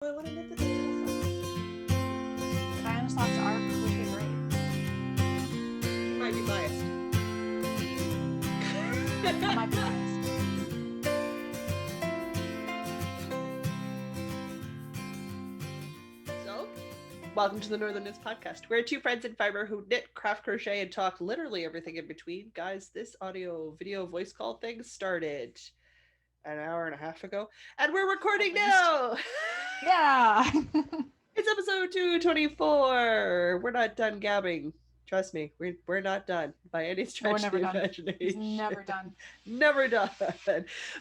Well, what I meant to do Diana socks are crochet great. You might be biased. I might be biased. So, welcome to the Northern Knits Podcast. We're two friends in fibre who knit, craft, crochet, and talk literally everything in between. Guys, this audio, video, voice call thing started an hour and a half ago, and we're recording now! Yeah! It's episode 224! We're not done gabbing. Trust me, we're not done by any stretch of the imagination. It's never done. Never done.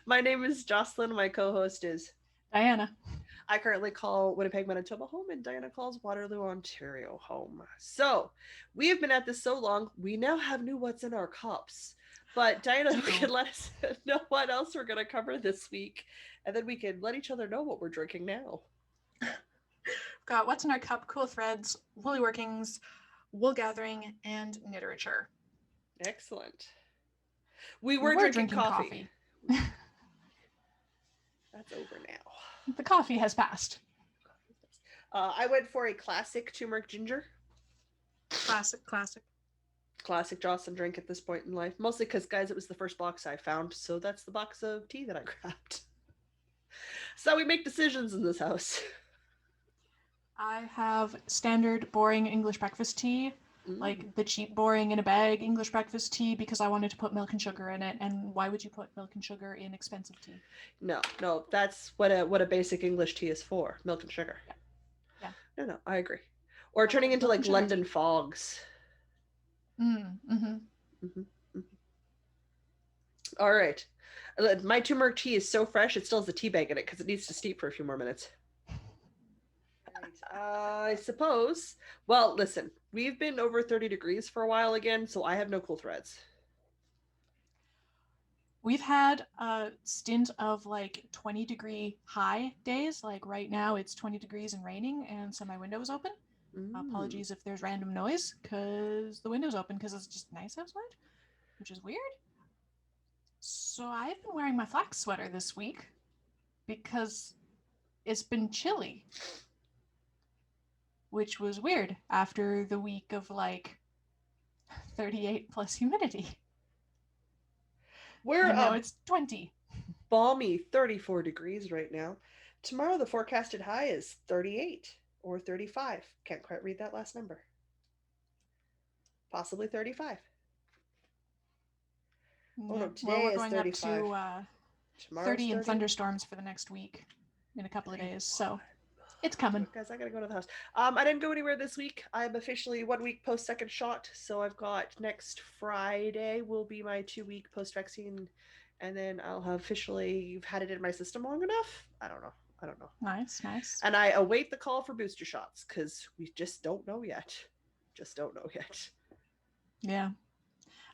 My name is Jocelyn. My co-host is Diana. I currently call Winnipeg, Manitoba home, and Diana calls Waterloo, Ontario home. So we have been at this so long, we now have new what's in our cups. But Diana, you can let us know what else we're going to cover this week, and then we can let each other know what we're drinking now. Got what's in our cup, cool threads, woolly workings, wool gathering, and literature. Excellent. We were drinking coffee. That's over now. The coffee has passed. I went for a classic turmeric ginger. Classic. Classic Jocelyn drink at this point in life. Mostly because, guys, it was the first box I found, so that's the box of tea that I grabbed. So we make decisions in this house. I have standard, boring English breakfast tea, like the cheap, boring in a bag English breakfast tea, because I wanted to put milk and sugar in it. And why would you put milk and sugar in expensive tea? No, that's what a basic English tea is for, milk and sugar. Yeah. No, I agree. Or turning into like London fogs. All right. My turmeric tea is so fresh, it still has a tea bag in it because it needs to steep for a few more minutes. I suppose. Well, listen, we've been over 30 degrees for a while again, so I have no cool threads. We've had a stint of like 20-degree high days. Like right now it's 20 degrees and raining, and so my window is open. Apologies if there's random noise, because the window's open because it's just nice outside, which is weird. So I've been wearing my flax sweater this week because it's been chilly. Which was weird after the week of like 38 plus humidity. And now it's 20. Balmy 34 degrees right now. Tomorrow the forecasted high is 38 or 35. Can't quite read that last number. Possibly 35. Oh no, today we're going is 35. Up to 30 in thunderstorms for the next week in a couple of days. So it's coming. Guys, I gotta go to the house. I didn't go anywhere this week. I'm officially 1 week post second shot. So I've got next Friday will be my 2 week post vaccine. And then I'll have officially had it in my system long enough. I don't know. Nice. And I await the call for booster shots because we just don't know yet. Yeah.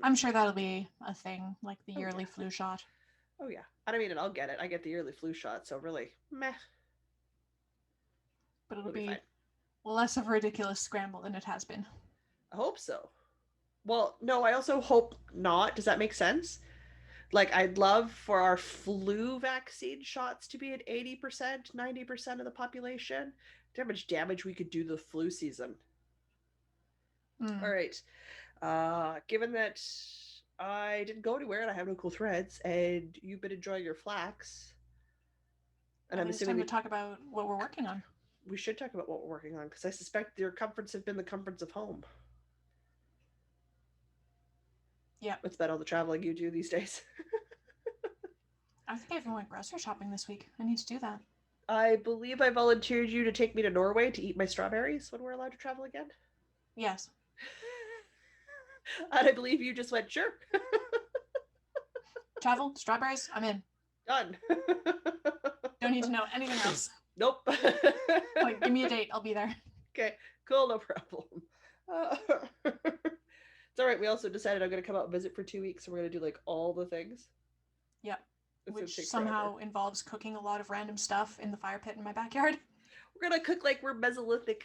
I'm sure that'll be a thing, like the yearly flu shot. Oh, yeah. I mean, and I'll get it. I get the yearly flu shot, so really, meh. But it'll be less of a ridiculous scramble than it has been. I hope so. Well, no, I also hope not. Does that make sense? Like, I'd love for our flu vaccine shots to be at 80%, 90% of the population. How much damage we could do the flu season. All right. Given that I didn't go anywhere and I have no cool threads, and you've been enjoying your flax, and I'm assuming it's time to talk about what we're working on. We should talk about what we're working on, because I suspect your comforts have been the comforts of home. Yeah. What's about all the traveling you do these days? I think I even went grocery shopping this week. I need to do that. I believe I volunteered you to take me to Norway to eat my strawberries when we're allowed to travel again. Yes. And I believe you just went, sure. Travel, strawberries, I'm in. Done. Don't need to know anything else. Nope. Like, give me a date. I'll be there. Okay, cool, no problem. It's all right. We also decided I'm going to come out and visit for 2 weeks, so we're going to do like all the things. Yep. Which somehow involves cooking a lot of random stuff in the fire pit in my backyard. We're going to cook like we're Mesolithic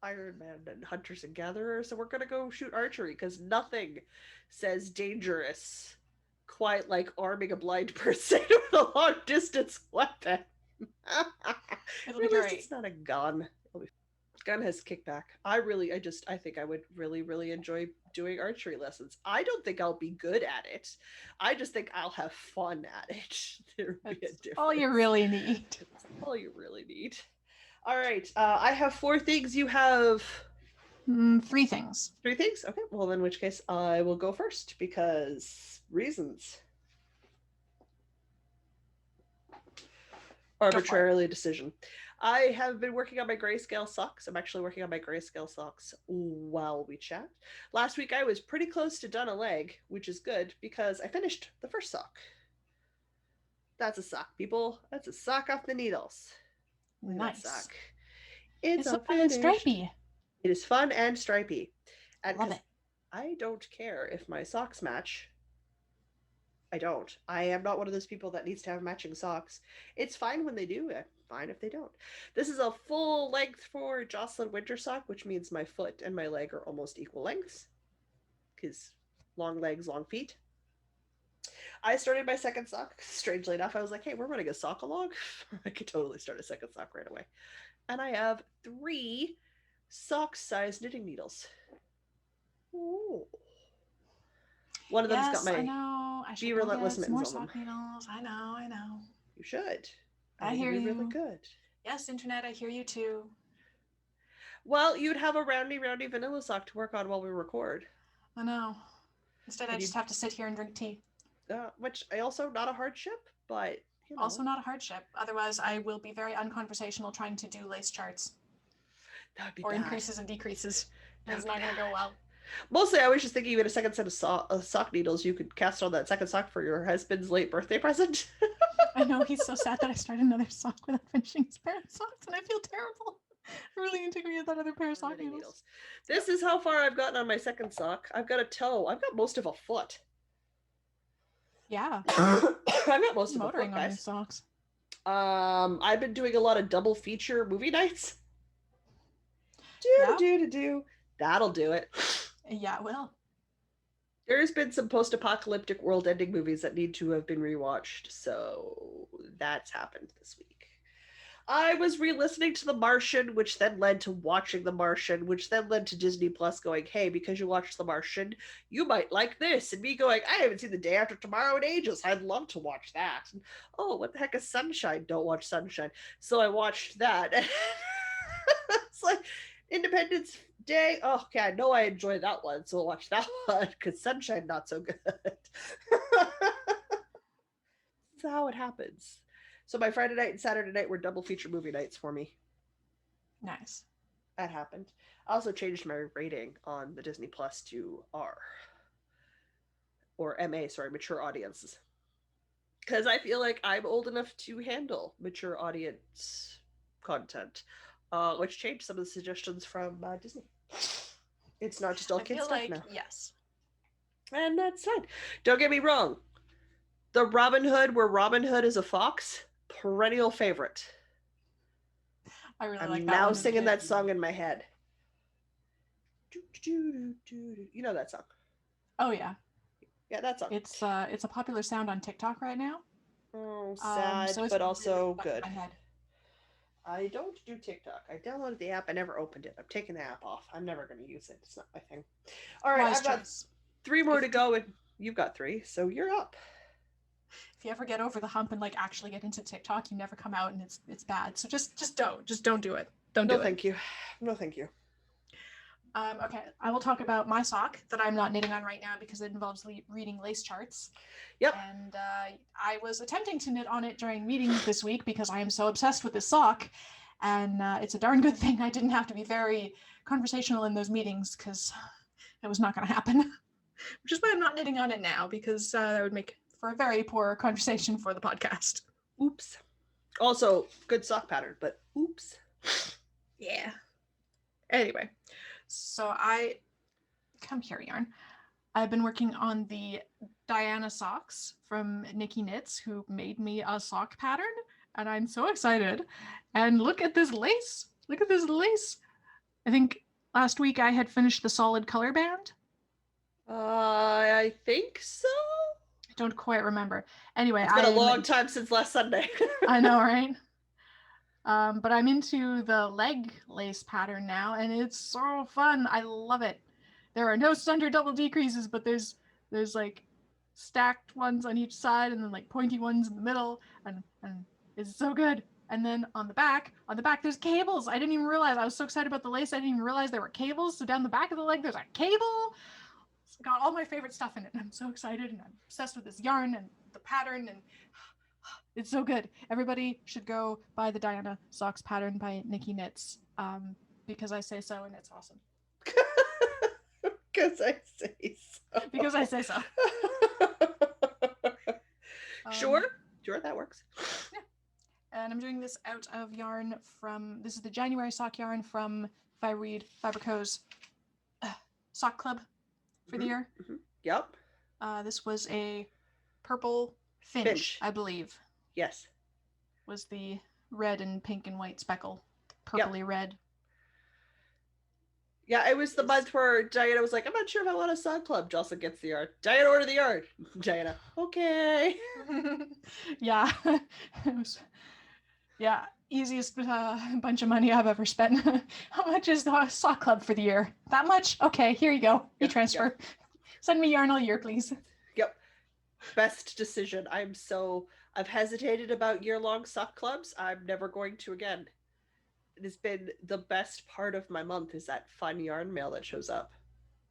Iron Man and hunters and gatherers, so we're going to go shoot archery, because nothing says dangerous quite like arming a blind person with a long distance weapon. It'll be At least great. it's not a gun. Gun has kickback. I think I would really, really enjoy doing archery lessons. I don't think I'll be good at it. I just think I'll have fun at it. There would be a That's difference. all you really need. That's all you really need. All right. I have 4 things. You have 3 things. 3 things? Okay. Well, in which case, I will go first because reasons. Arbitrarily decision. I have been working on my grayscale socks. I'm actually working on my grayscale socks while we chat. Last week I was pretty close to done a leg, which is good because I finished the first sock. That's a sock, people. That's a sock off the needles. Nice. Sock. It's so fun and stripy. It is fun and stripy. And love it. I don't care if my socks match. I don't. I am not one of those people that needs to have matching socks. It's fine when they do. Fine if they don't. This is a full length for Jocelyn winter sock, which means my foot and my leg are almost equal lengths. Because long legs, long feet. I started my second sock. Strangely enough, I was like, hey, we're running a sock along. I could totally start a second sock right away. And I have 3 sock-sized knitting needles. Ooh. One of them's got my Be Relentless mittens more on sock them. needles. I know. You should. I hear you. Really good. Yes, internet, I hear you too. Well, you'd have a roundy vanilla sock to work on while we record. I know. Instead, I just have to sit here and drink tea. Which I also not a hardship, but you know. Also not a hardship. Otherwise, I will be very unconversational trying to do lace charts. That would be or bad. Increases and decreases. It's not going to go well. Mostly, I was just thinking you had a second set of sock needles you could cast on that second sock for your husband's late birthday present. I know, he's so sad that I started another sock without finishing his pair of socks, and I feel terrible. I really need to go get that other pair of sock needles. This is how far I've gotten on my second sock. I've got a toe. I've got most of a foot. Yeah. I've got most of a foot, on guys. these socks. I've been doing a lot of double feature movie nights. That'll do it. Yeah, it will. There's been some post-apocalyptic world-ending movies that need to have been rewatched, so that's happened this week. I was re-listening to The Martian, which then led to watching The Martian, which then led to Disney Plus going, hey, because you watched The Martian, you might like this. And me going, I haven't seen The Day After Tomorrow in ages. I'd love to watch that. And, oh, what the heck is Sunshine? Don't watch Sunshine. So I watched that. It's like Independence Day. Oh, okay, I know I enjoy that one, so I'll watch that one because Sunshine not so good. That's how it happens. So my Friday night and Saturday night were double feature movie nights for me. Nice. That happened. I also changed my rating on the Disney Plus to R. Or MA, sorry, mature audiences. Because I feel like I'm old enough to handle mature audience content. Which changed some of the suggestions from Disney. It's not just all kids stuff now. Yes. And that's fine. Don't get me wrong. The Robin Hood, where Robin Hood is a fox, perennial favorite. I really I'm like that. now one singing that song in my head. You know that song? Oh yeah. Yeah, that song. It's a popular sound on TikTok right now. Oh, sad, so but also really good. I don't do TikTok. I downloaded the app. I never opened it. I'm taking the app off. I'm never going to use it. It's not my thing. All right, I've got 3 more to go, and you've got 3, so you're up. If you ever get over the hump and like actually get into TikTok, you never come out, and it's bad. So just don't do it. Don't do it. No, thank you. No, thank you. Okay, I will talk about my sock that I'm not knitting on right now because it involves reading lace charts. Yep. And I was attempting to knit on it during meetings this week because I am so obsessed with this sock. And it's a darn good thing I didn't have to be very conversational in those meetings because it was not going to happen. Which is why I'm not knitting on it now because that would make for a very poor conversation for the podcast. Oops. Also, good sock pattern, but oops. Yeah. Anyway, so come here, Yarn. I've been working on the Diana socks from Nikki Knits, who made me a sock pattern, and I'm so excited. And look at this lace. Look at this lace. I think last week I had finished the solid color band. I think so. I don't quite remember. Anyway, it's been a long time since last Sunday. I know, right? But I'm into the leg lace pattern now, and it's so fun. I love it. There are no standard double decreases, but there's like stacked ones on each side, and then like pointy ones in the middle, and it's so good. And then on the back, there's cables. I didn't even realize. I was so excited about the lace, I didn't even realize there were cables. So down the back of the leg, there's a cable. It's got all my favorite stuff in it. And I'm so excited, and I'm obsessed with this yarn and the pattern, and it's so good. Everybody should go buy the Diana Socks pattern by Nikki Knits, because I say so, and it's awesome. Because I say so. Because I say so. Sure, that works. Yeah. And I'm doing this out of yarn from, this is the January sock yarn from Fibre Co.'s sock club for the year. Mm-hmm. Yep. This was a purple finch, I believe. Yes. Was the red and pink and white speckle. Purpley red. Yeah, it was the month where Diana was like, I'm not sure if I want a sock club. Jocelyn gets the yarn. Diana, order the yarn. Diana, okay. Yeah. It was, yeah, easiest bunch of money I've ever spent. How much is the sock club for the year? That much? Okay, here you go. E-transfer. Yeah. Send me yarn all year, please. Yep. Best decision. I've hesitated about year-long sock clubs. I'm never going to again. It has been the best part of my month is that fun yarn mail that shows up.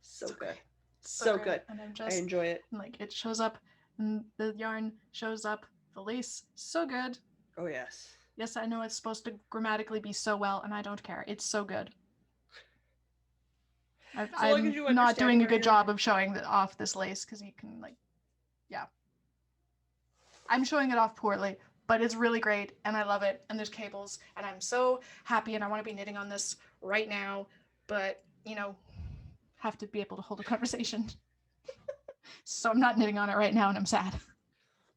So good. So good. And I enjoy it. Like, it shows up, and the yarn shows up, the lace, so good. Oh, yes. Yes, I know it's supposed to grammatically be so well, and I don't care. It's so good. I'm not doing a good job of showing off this lace, because you can, like, yeah. I'm showing it off poorly, but it's really great, and I love it, and there's cables, and I'm so happy, and I want to be knitting on this right now, but, you know, have to be able to hold a conversation. So I'm not knitting on it right now, and I'm sad.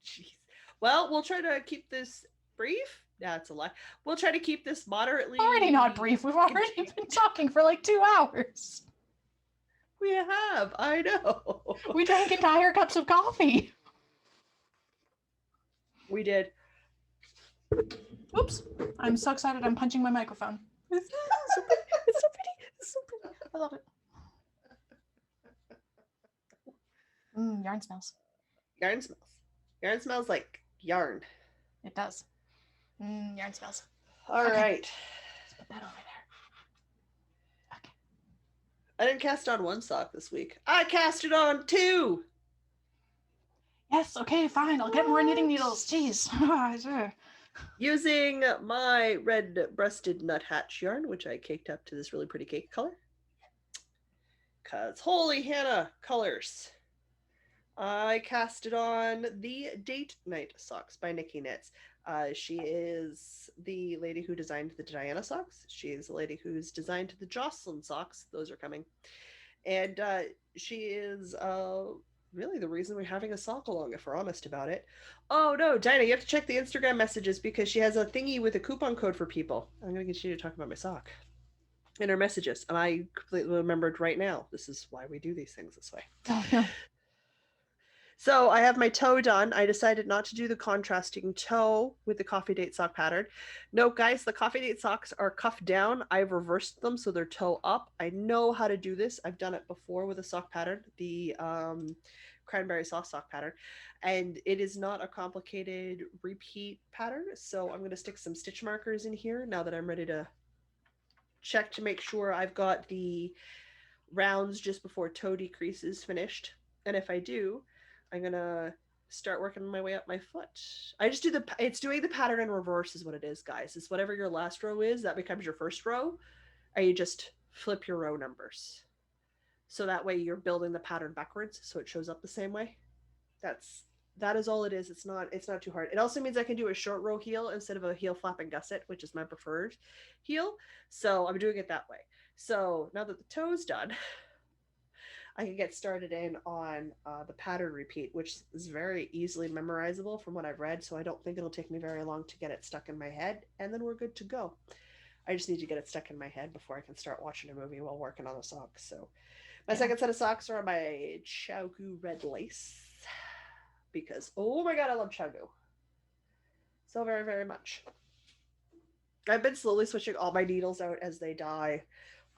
Jeez. Well, we'll try to keep this brief. Yeah, it's a lie. We'll try to keep this moderately... Already not brief. We've already been talking for like 2 hours. We have. I know. We drank entire cups of coffee. We did. Oops. I'm so excited. I'm punching my microphone. It's so pretty. It's so pretty. It's so pretty. I love it. Yarn smells. Yarn smells. Yarn smells like yarn. It does. Yarn smells. All right. Let's put that over there. Okay. I didn't cast on 1 sock this week. I cast it on 2. Yes, okay, fine. I'll get more knitting needles. Jeez. Using my red-breasted nuthatch yarn, which I caked up to this really pretty cake color. Because holy Hannah colors. I cast it on the Date Night socks by Nikki Knits. She is the lady who designed the Diana socks. She is the lady who's designed the Jocelyn socks. Those are coming. And she is really the reason we're having a sock along, if we're honest about it. Oh no, Diana, you have to check the Instagram messages because she has a thingy with a coupon code for people. I'm going to continue to talk about my sock in her messages. And I completely remembered right now. This is why we do these things this way. Oh, no. So I have my toe done. I decided not to do the contrasting toe with the Coffee Date sock pattern. No, guys, the Coffee Date socks are cuffed down. I've reversed them so they're toe up. I know how to do this. I've done it before with a sock pattern, the cranberry sauce sock pattern, and it is not a complicated repeat pattern. So I'm going to stick some stitch markers in here now that I'm ready to check to make sure I've got the rounds just before toe decreases finished. And if I do, I'm going to start working my way up my foot. I just do it's doing the pattern in reverse is what it is, guys. It's whatever your last row is, that becomes your first row, and you just flip your row numbers. So that way you're building the pattern backwards so it shows up the same way. That is all it is. It's not too hard. It also means I can do a short row heel instead of a heel flap and gusset, which is my preferred heel. So I'm doing it that way. So now that the toe's done, I can get started in on the pattern repeat, which is very easily memorizable from what I've read, so I don't think it'll take me very long to get it stuck in my head, and then we're good to go. I just need to get it stuck in my head before I can start watching a movie while working on the socks. So my second set of socks are my Chowgu red lace, because, oh my god, I love Chowgu so very, very much. I've been slowly switching all my needles out as they die,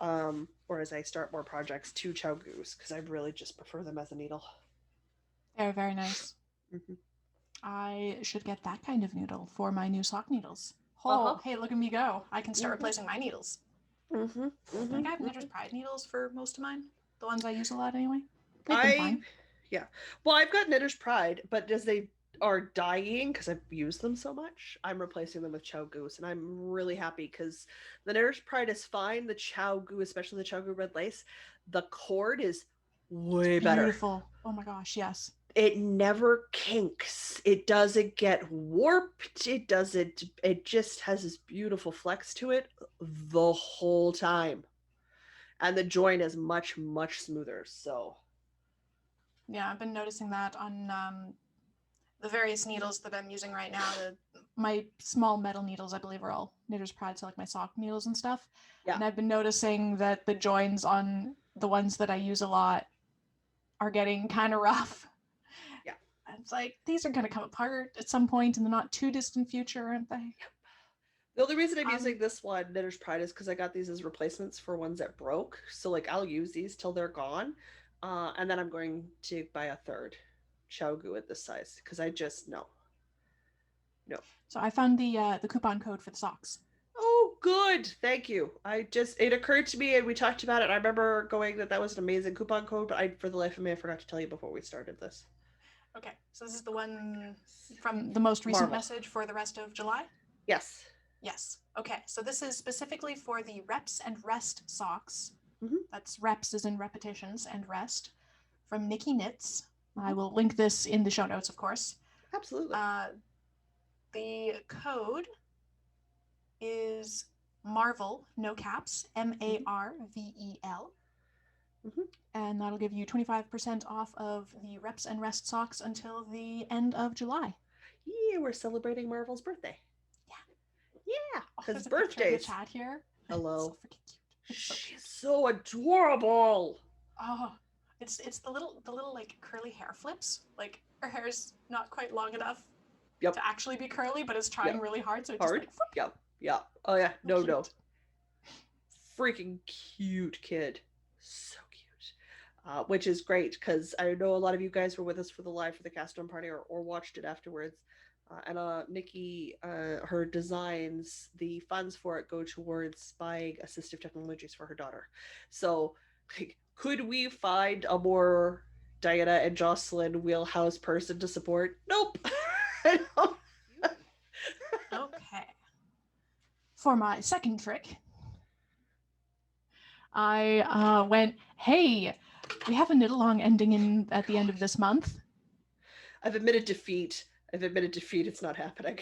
or as I start more projects to Chow Goose because I really just prefer them as a needle. They're very nice. Mm-hmm. I should get that kind of noodle for my new sock needles. Uh huh. Oh, hey, look at me go. I can start Mm-hmm. replacing my needles. Mm-hmm. I Mm-hmm. think I have Mm-hmm. Knitter's Pride needles for most of mine. The ones I use a lot anyway. They've been I fine. Yeah. Well, I've got Knitter's Pride, but as they are dying because I've used them so much, I'm replacing them with Chow Goose, and I'm really happy because the Knitter's Pride is fine. The Chow Goo, especially the Chow Goo red lace, the cord is It's way better. beautiful. Oh my gosh, yes. It never kinks. It doesn't get warped. It doesn't. It just has this beautiful flex to it the whole time, and the join is much much smoother. So Yeah, I've been noticing that on the various needles that I'm using right now. My small metal needles, I believe, are all Knitter's Pride, so like my sock needles and stuff. yeah. And I've been noticing that the joins on the ones that I use a lot are getting kind of rough. Yeah. It's like these are going to come apart at some point in the not too distant future, aren't they? The only reason I'm Um, using this one, Knitter's Pride, is because I got these as replacements for ones that broke. So like I'll use these till they're gone, and then I'm going to buy a third Chow Goo at this size because I just no. so I found the coupon code for the socks. Oh, good. Thank you. It occurred to me and we talked about it. I remember going that was an amazing coupon code, but for the life of me, I forgot to tell you before we started this. Okay, so this is the one from the most recent Marvel. message for the rest of July? Yes. Yes. Okay, so this is specifically for the reps and rest socks. Mm-hmm. That's reps as in repetitions and rest from Nikki Knits. I will link this in the show notes, of course. Absolutely. The code is Marvel, no caps, Marvel. Mm-hmm. And that'll give you 25% off of the reps and rest socks until the end of July. Yeah, we're celebrating Marvel's birthday. Yeah, because there's a picture in the birthdays. chat here. Hello. So freaking cute. So She's so adorable. Oh, it's the little like curly hair flips. Like her hair's not quite long enough Yep. to actually be curly, but it's trying really hard. So it's Hard. just like, Yep. Yep. Oh yeah. No. cute. No. Freaking cute kid. So cute. Which is great because I know a lot of you guys were with us for the live for the cast on party or watched it afterwards. And Nikki, her designs, the funds for it go towards buying assistive technologies for her daughter. So, like, could we find a more Diana and Jocelyn wheelhouse person to support? Nope. Okay. For my second trick, I went, hey, we have a knit along ending at the end of this month. I've admitted defeat. It's not happening.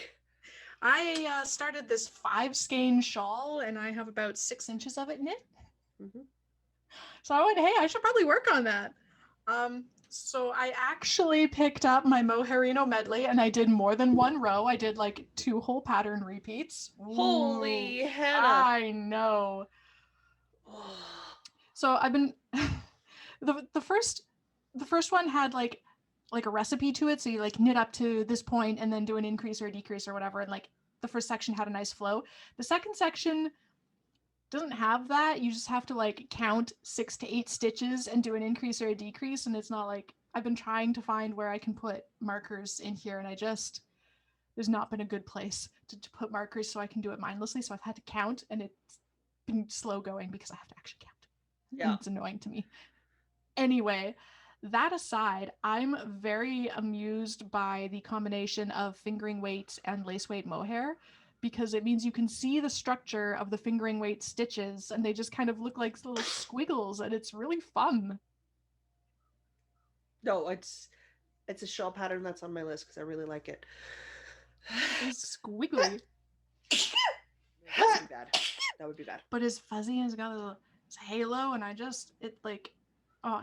I started this 5 skein shawl, and I have about 6 inches of it knit. Mm-hmm. So I went, hey, I should probably work on that. So I actually picked up my Mohairino medley, and I did more than one row. I did like 2 whole pattern repeats. Holy Hannah! I know. So I've been the first one had like a recipe to it, so you like knit up to this point and then do an increase or a decrease or whatever, and like the first section had a nice flow. The second section doesn't have that. You just have to like count 6 to 8 stitches and do an increase or a decrease, and it's not like I've been trying to find where I can put markers in here, and there's not been a good place to put markers so I can do it mindlessly, so I've had to count, and it's been slow going because I have to actually count. Yeah. It's annoying to me. Anyway, that aside, I'm very amused by the combination of fingering weight and lace weight mohair, because it means you can see the structure of the fingering weight stitches and they just kind of look like little squiggles, and it's really fun. No, it's a shawl pattern that's on my list because I really like it. It's squiggly. That would be bad. That would be bad. But his fuzzy has got a halo, and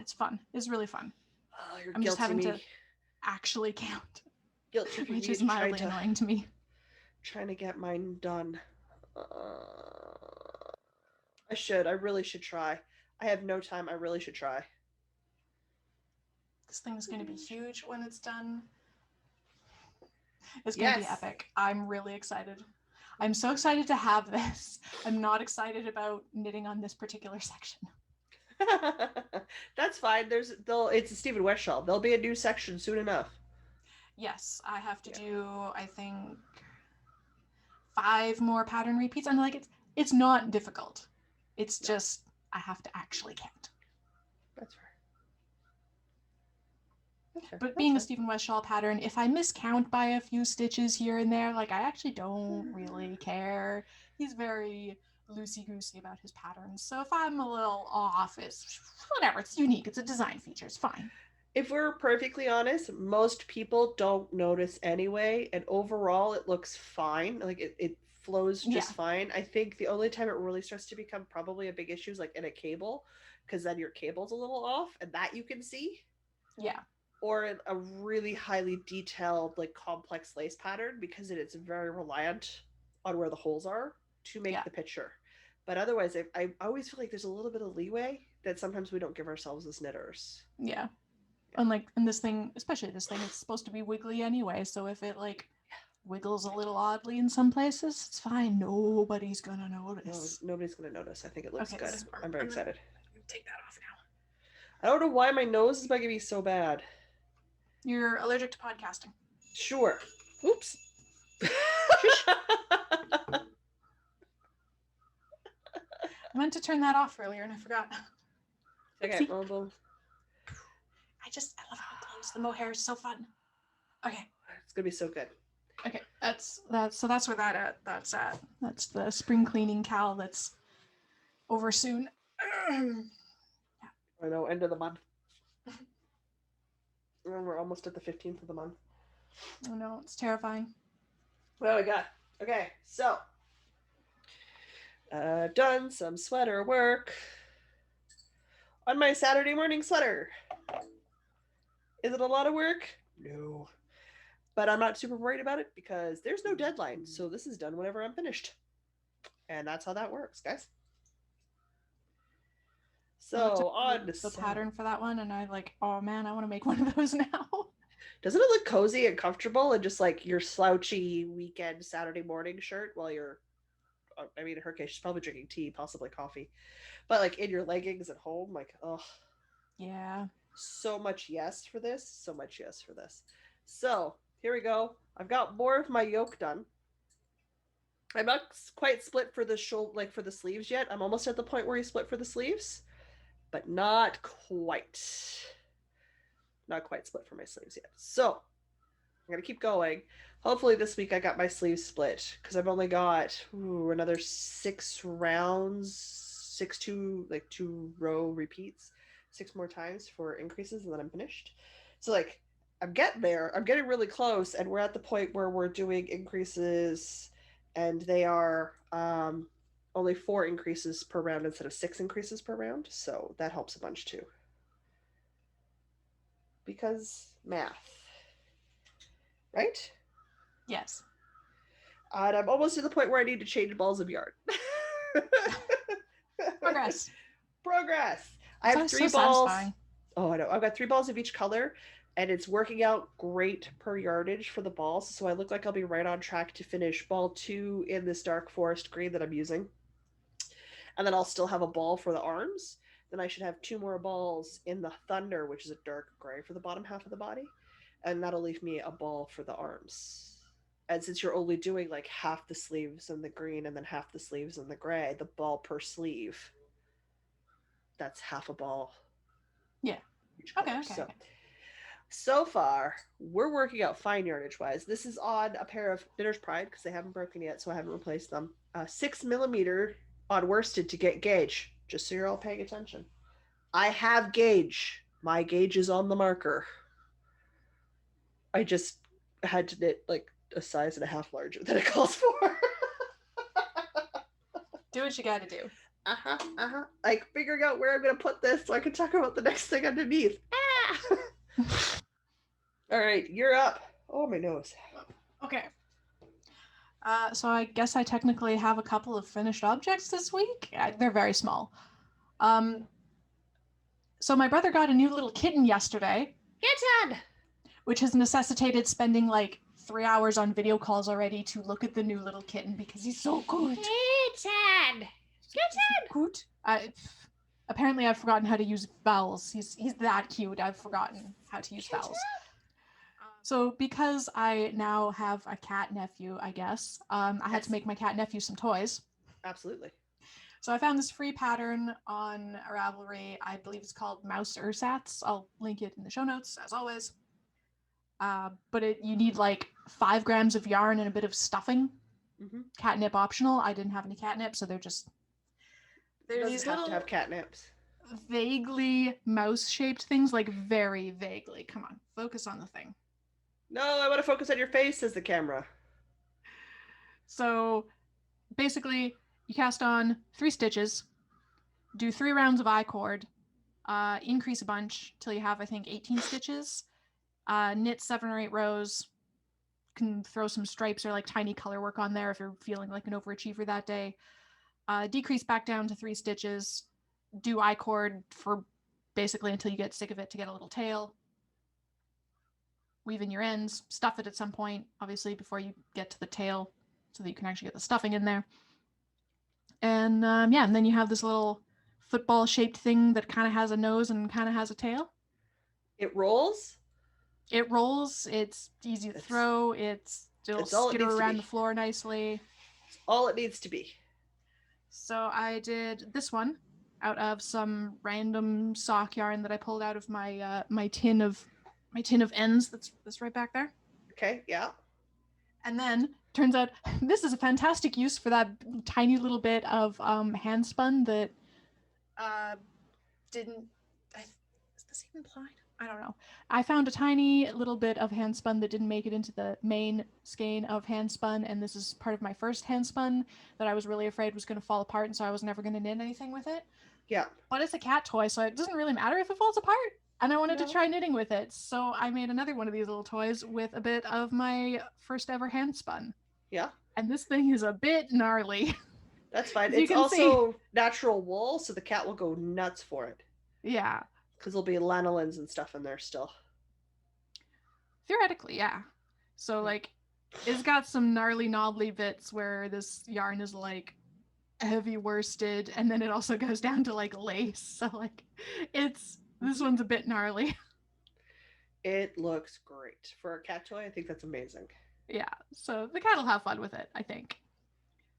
it's fun. It's really fun. I'm just having to actually count, which is mildly annoying to me. Trying to get mine done. I really should try. I have no time. I really should try. This thing is going to be huge when it's done. It's going to be epic. I'm really excited. I'm so excited to have this. I'm not excited about knitting on this particular section. That's fine. It's a Stephen West shawl. There'll be a new section soon enough. Yes, I have to do, I think, 5 more pattern repeats. I'm like, it's not difficult. It's just I have to actually count. That's fair. But being a Stephen West shawl pattern, if I miscount by a few stitches here and there, like I actually don't really care. He's very loosey-goosey about his patterns. So if I'm a little off, it's whatever. It's unique. It's a design feature. It's fine. If we're perfectly honest, most people don't notice anyway, and overall it looks fine. Like it flows just fine. I think the only time it really starts to become probably a big issue is like in a cable, because then your cable's a little off, and that you can see. Yeah. Or in a really highly detailed, like complex lace pattern, because it is very reliant on where the holes are to make the picture. But otherwise, I always feel like there's a little bit of leeway that sometimes we don't give ourselves as knitters. Yeah. Unlike in this thing, especially this thing, it's supposed to be wiggly anyway. So if it like wiggles a little oddly in some places, it's fine. Nobody's gonna notice. No, nobody's gonna notice. I think it looks good. I'm very excited. I'm gonna take that off now. I don't know why my nose is bugging me so bad. You're allergic to podcasting. Sure. Oops. I meant to turn that off earlier and I forgot. Okay, well, I love how it glows. The mohair is so fun. Okay. It's gonna be so good. Okay, that's where that's at. That's the spring cleaning cowl that's over soon. I know, end of the month. We're almost at the 15th of the month. Oh no, it's terrifying. What do we got? Okay, so done some sweater work on my Saturday morning sweater. Is it a lot of work? No. But I'm not super worried about it because there's no deadline. So this is done whenever I'm finished. And that's how that works, guys. So on the pattern for that one, and I like, oh man, I want to make one of those now. Doesn't it look cozy and comfortable and just like your slouchy weekend Saturday morning shirt while you're, I mean, in her case, she's probably drinking tea, possibly coffee, but like in your leggings at home, like, oh. Yeah. So much yes for this. So much yes for this. So here we go. I've got more of my yoke done. I'm not quite split for the shoulder, like for the sleeves yet. I'm almost at the point where you split for the sleeves, but not quite. Not quite split for my sleeves yet. So I'm going to keep going. Hopefully this week I got my sleeves split because I've only got another 6 rounds, 2 row repeats, 6 more times for increases, and then I'm finished. So like I'm getting there. I'm getting really close, and we're at the point where we're doing increases, and they are only 4 increases per round instead of 6 increases per round. So that helps a bunch too. Because math. Right? Yes. And I'm almost to the point where I need to change balls of yarn. Progress. I have 3 balls. Satisfying. Oh, I know. I've got 3 balls of each color, and it's working out great per yardage for the balls. So I look like I'll be right on track to finish ball 2 in this dark forest green that I'm using. And then I'll still have a ball for the arms. Then I should have 2 more balls in the thunder, which is a dark gray for the bottom half of the body. And that'll leave me a ball for the arms. And since you're only doing like half the sleeves in the green and then half the sleeves in the gray, the ball per sleeve, that's half a ball. Yeah. Okay. So far, we're working out fine yardage wise. This is on a pair of Knitter's Pride because they haven't broken yet, so I haven't replaced them. 6mm on worsted to get gauge, just so you're all paying attention. I have gauge. My gauge is on the marker. I just had to knit like a size and a half larger than it calls for. Do what you gotta do. Like figuring out where I'm gonna put this so I can talk about the next thing underneath. All right, you're up. Oh, my nose. Okay. So I guess I technically have a couple of finished objects this week. They're very small. So my brother got a new little kitten yesterday. Kitten! Which has necessitated spending like 3 hours on video calls already to look at the new little kitten because he's so good. Kitten! Kitten! Good. Apparently I've forgotten how to use vowels. He's that cute. I've forgotten how to use vowels. So because I now have a cat nephew, I guess, I had to make my cat nephew some toys. Absolutely. So I found this free pattern on Ravelry. I believe it's called Mouse Ersatz. I'll link it in the show notes, as always. But you need like 5 grams of yarn and a bit of stuffing. Mm-hmm. Catnip optional. I didn't have any catnip, so they're these have little to have catnips. Vaguely mouse-shaped things, like very vaguely. Come on, focus on the thing. No, I want to focus on your face, says the camera. So basically, you cast on 3 stitches, do 3 rounds of I-cord, increase a bunch till you have, I think, 18 stitches, knit 7 or 8 rows, can throw some stripes or like tiny color work on there if you're feeling like an overachiever that day, decrease back down to 3 stitches, do I-cord for basically until you get sick of it to get a little tail, weave in your ends, stuff it at some point, obviously, before you get to the tail so that you can actually get the stuffing in there. And and then you have this little football-shaped thing that kind of has a nose and kind of has a tail. It rolls? It rolls. It's easy to throw. It'll skitter around the floor nicely. It's all it needs to be. So I did this one out of some random sock yarn that I pulled out of my my tin of ends that's right back there. Okay, yeah. And then turns out this is a fantastic use for that tiny little bit of hand spun that didn't. Is this even applied? I don't know. I found a tiny little bit of hand spun that didn't make it into the main skein of hand spun, and this is part of my first hand spun that I was really afraid was going to fall apart, and so I was never going to knit anything with it. Yeah. But it's a cat toy, so it doesn't really matter if it falls apart. And I wanted to try knitting with it, so I made another one of these little toys with a bit of my first ever hand spun. Yeah. And this thing is a bit gnarly. That's fine. It's also natural wool, so the cat will go nuts for it. Yeah. Because there'll be lanolins and stuff in there still. Theoretically, yeah. So, like, it's got some gnarly, knobbly bits where this yarn is, like, heavy worsted, and then it also goes down to, like, lace. So, like, this one's a bit gnarly. It looks great. For a cat toy, I think that's amazing. Yeah, so the cat will have fun with it, I think.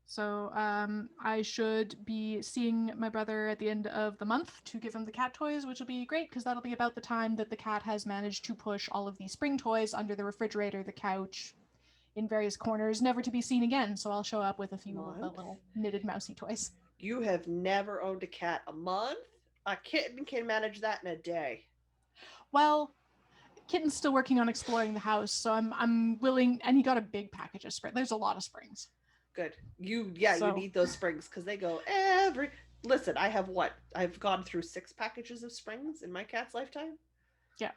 So I should be seeing my brother at the end of the month to give him the cat toys, which will be great because that'll be about the time that the cat has managed to push all of the spring toys under the refrigerator, the couch, in various corners, never to be seen again. So I'll show up with a few of the little knitted mousy toys. You have never owned a cat a month? A kitten can manage that in a day. Well, Kitten's still working on exploring the house, so I'm willing, and he got a big package of springs. There's a lot of springs. Good. You need those springs because they go Listen, I have what? I've gone through 6 packages of springs in my cat's lifetime. Yeah.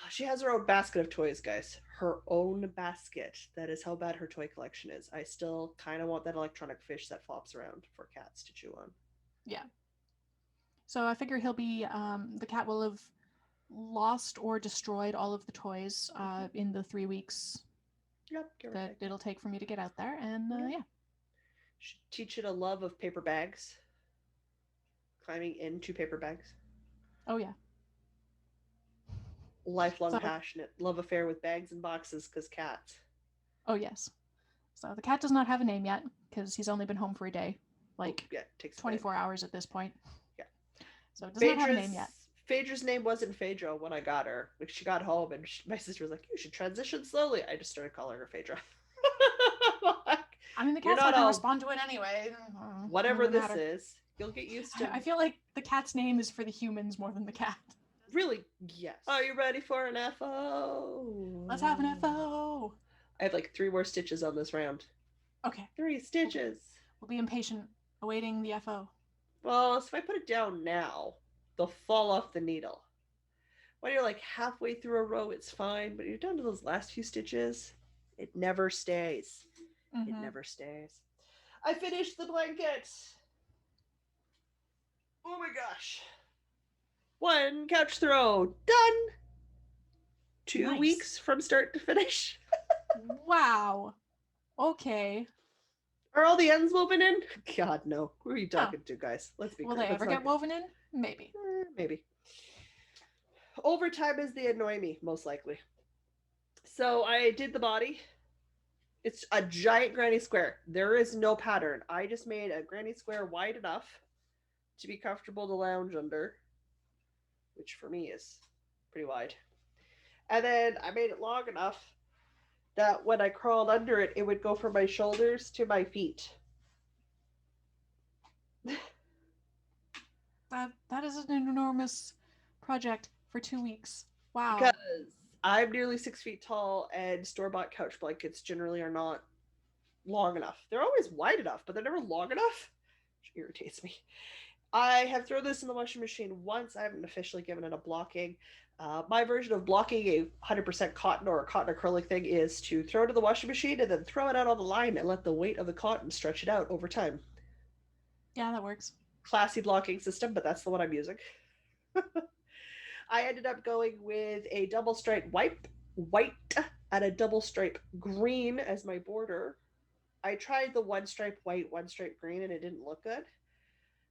She has her own basket of toys, guys. Her own basket. That is how bad her toy collection is. I still kind of want that electronic fish that flops around for cats to chew on. Yeah. So I figure he'll be, the cat will have lost or destroyed all of the toys in the 3 weeks that it'll take for me to get out there, and should teach it a love of paper bags, climbing into paper bags. Oh yeah. Lifelong passionate love affair with bags and boxes because cats. Oh yes. So the cat does not have a name yet because he's only been home for a day, takes 24 hours at this point. Yeah. So it does not have a name yet. Phaedra's name wasn't Phaedra when I got her. Like, she got home and my sister was like, "You should transition slowly." I just started calling her Phaedra. I mean, the cat's not going to respond to it anyway. Whatever this is, you'll get used to. I feel like the cat's name is for the humans more than the cat. Really? Yes. Are you ready for an FO? Let's have an FO. I have like 3 more stitches on this round. Okay. 3 stitches. We'll be impatient, awaiting the FO. Well, so if I put it down now, they'll fall off the needle. When you're like halfway through a row, it's fine, but you're down to those last few stitches, it never stays. Mm-hmm. It never stays. I finished the blanket. Oh my gosh. 1 couch throw. Done. 2 Nice. weeks from start to finish. Wow. Okay. Are all the ends woven in? God, no. Who are you talking to, guys? Let's be Will clear. they ever get woven in? Maybe. Maybe. Overtime is the annoy me, most likely. So I did the body. It's a giant granny square. There is no pattern. I just made a granny square wide enough to be comfortable to lounge under, which for me is pretty wide. And then I made it long enough that when I crawled under it, it would go from my shoulders to my feet. That is an enormous project for 2 weeks. Wow. Because I'm nearly 6 feet tall, and store-bought couch blankets generally are not long enough. They're always wide enough, but they're never long enough, which irritates me. I have thrown this in the washing machine once. I haven't officially given it a blocking. My version of blocking a 100% cotton or a cotton acrylic thing is to throw it in the washing machine and then throw it out on the line and let the weight of the cotton stretch it out over time. Yeah, that works. Classy blocking system, but that's the one I'm using. I ended up going with a double stripe white and a double stripe green as my border. I tried the one stripe white, one stripe green, and it didn't look good.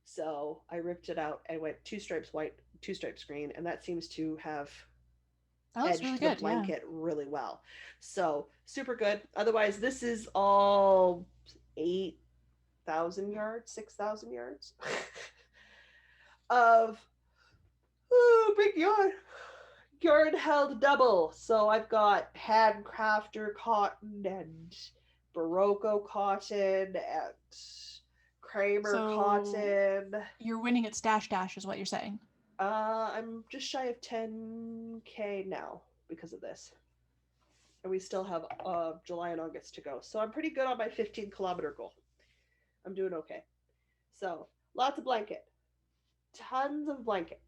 So I ripped it out and went 2 stripes white, 2 stripes green, and that seems to have edged really the good, blanket really well. So super good. Otherwise, this is all 8,000 yards, 6,000 yards of big yarn held double. So I've got handcrafter cotton and Barocco cotton and Kramer cotton. You're winning at Stash Dash is what you're saying. I'm just shy of 10K now because of this. And we still have July and August to go. So I'm pretty good on my 15-kilometer goal. I'm doing okay. So lots of blanket. Tons of blanket.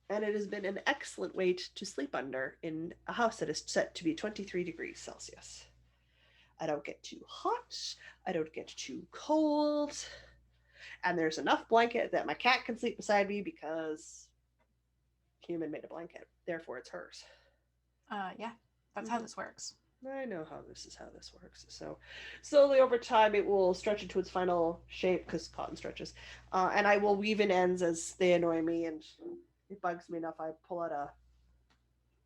And it has been an excellent weight to sleep under in a house that is set to be 23 degrees Celsius. I don't get too hot. I don't get too cold. And there's enough blanket that my cat can sleep beside me because human made a blanket. Therefore, it's hers. Yeah, that's how this works. I know how this works. So slowly over time, it will stretch into its final shape because cotton stretches. And I will weave in ends as they annoy me, and it bugs me enough. I pull out a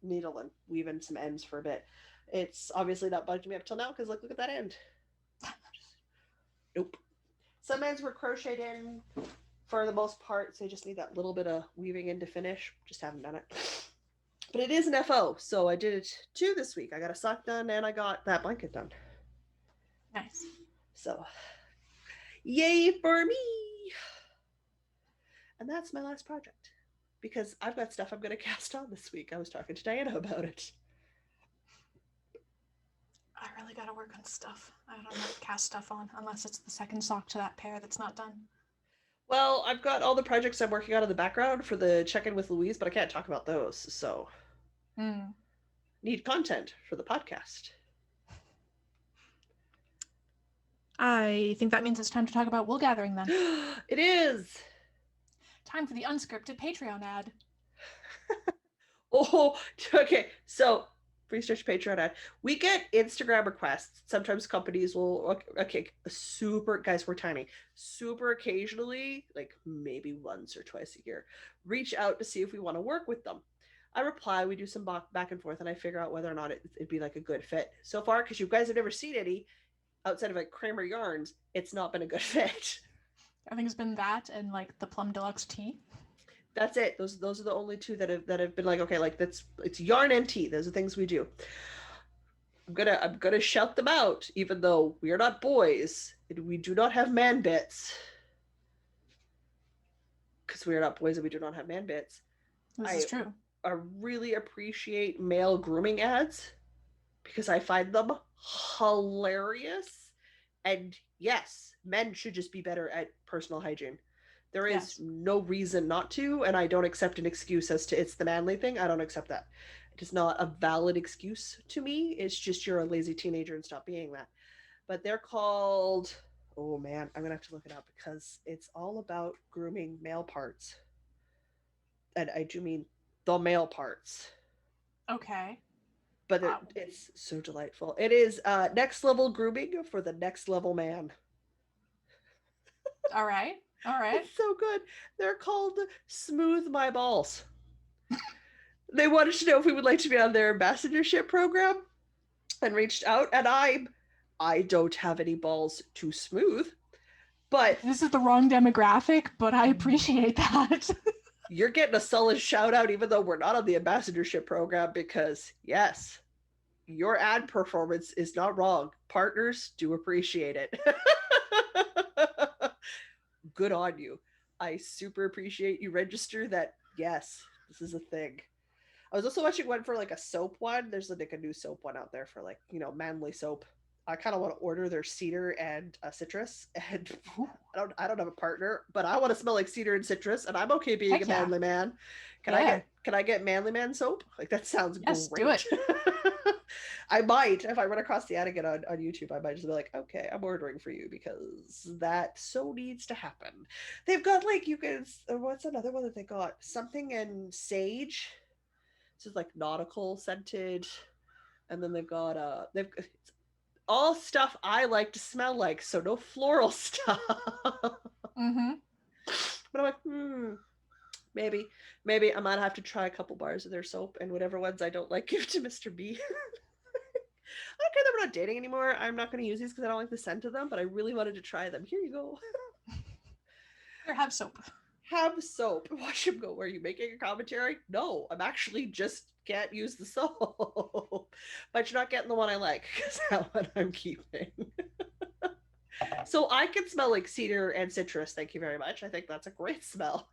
needle and weave in some ends for a bit. It's obviously not bugged me up till now because look at that end. Nope. Some ends were crocheted in for the most part, so I just need that little bit of weaving in to finish. Just haven't done it. But it is an FO, so I did it 2 this week. I got a sock done and I got that blanket done. Nice. So, yay for me! And that's my last project. Because I've got stuff I'm going to cast on this week. I was talking to Diana about it. I really got to work on stuff. I don't know what to cast stuff on, unless it's the second sock to that pair that's not done. Well, I've got all the projects I'm working on in the background for the check-in with Louise, but I can't talk about those, so... Need content for the podcast. I think that means it's time to talk about wool gathering then. It is! Time for the unscripted Patreon ad. Oh, okay. So, research Patreon ad. We get Instagram requests. Sometimes companies will, okay, guys, we're tiny. Super occasionally, like maybe once or twice a year, reach out to see if we want to work with them. I reply, we do some back and forth, and I figure out whether or not it'd be like a good fit. So far, because you guys have never seen any outside of like Kramer yarns, it's not been a good fit. I think it's been that and like the Plum Deluxe tea. That's it. Those are the only 2 that have been like, okay, like it's yarn and tea. Those are things we do. I'm gonna shout them out, even though we are not boys and we do not have man bits. Because we are not boys and we do not have man bits. This is true. I really appreciate male grooming ads because I find them hilarious. And yes, men should just be better at personal hygiene. There is no reason not to, and I don't accept an excuse as to it's the manly thing. I don't accept that. It is not a valid excuse to me. It's just you're a lazy teenager and stop being that. But they're called, oh man, I'm going to have to look it up because it's all about grooming male parts. And I do mean the male parts. Okay. But it's so delightful. It is next level grooming for the next level man. All right. All right. It's so good. They're called Smooth My Balls. They wanted to know if we would like to be on their ambassadorship program and reached out, and I don't have any balls to smooth, but This is the wrong demographic, but I appreciate that. you're getting a solid shout out even though we're not on the ambassadorship program, because yes, your ad performance is not wrong. Partners do appreciate it. Good on you. I super appreciate you register that. Yes, this is a thing. I was also watching one for like a soap one. There's like a new soap one out there for like, manly soap. I kind of want to order their cedar and citrus, and I don't have a partner, but I want to smell like cedar and citrus, and I'm okay being a manly man. Can I get manly man soap? Like that sounds great. Do it. I might, if I run across the ad again on YouTube, I might just be like, okay, I'm ordering for you because that so needs to happen. They've got like what's another one that they got? Something in sage. This is like nautical scented, and then they've got all stuff I like to smell like, so no floral stuff. Mm-hmm. But I'm like, maybe I might have to try a couple bars of their soap, and whatever ones I don't like, give to Mr. B. I don't care that we're not dating anymore. I'm not going to use these because I don't like the scent of them, but I really wanted to try them. Here you go. Here, have soap. Have soap. Watch him go. Are you making a commentary? No, I'm actually just can't use the soap. But you're not getting the one I like, because that one I'm keeping. So I can smell like cedar and citrus. Thank you very much. I think that's a great smell.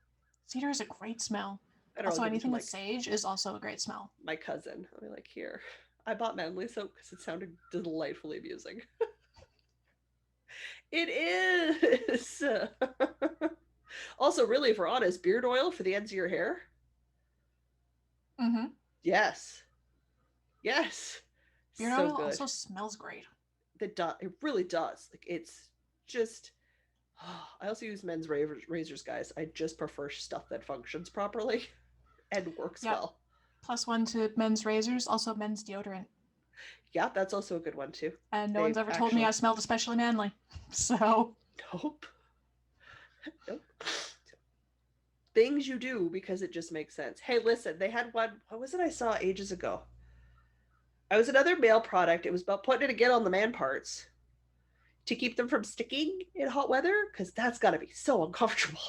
Cedar is a great smell. Also, anything with sage is also a great smell. My cousin. I'll be like, here. I bought manly soap because it sounded delightfully amusing. It is. Also, really, if we're honest, beard oil for the ends of your hair. Mm-hmm. Yes. Yes. Beard oil also smells great. It really does. Like, it's just. I also use men's razors, guys. I just prefer stuff that functions properly and works well. +1 to men's razors, also men's deodorant. Yeah, that's also a good one too. And no one's ever told me I smelled especially manly. So. Nope. Things you do because it just makes sense. Hey, listen, they had one. What was it I saw ages ago? It was another male product. It was about putting it again on the man parts to keep them from sticking in hot weather, because that's got to be so uncomfortable.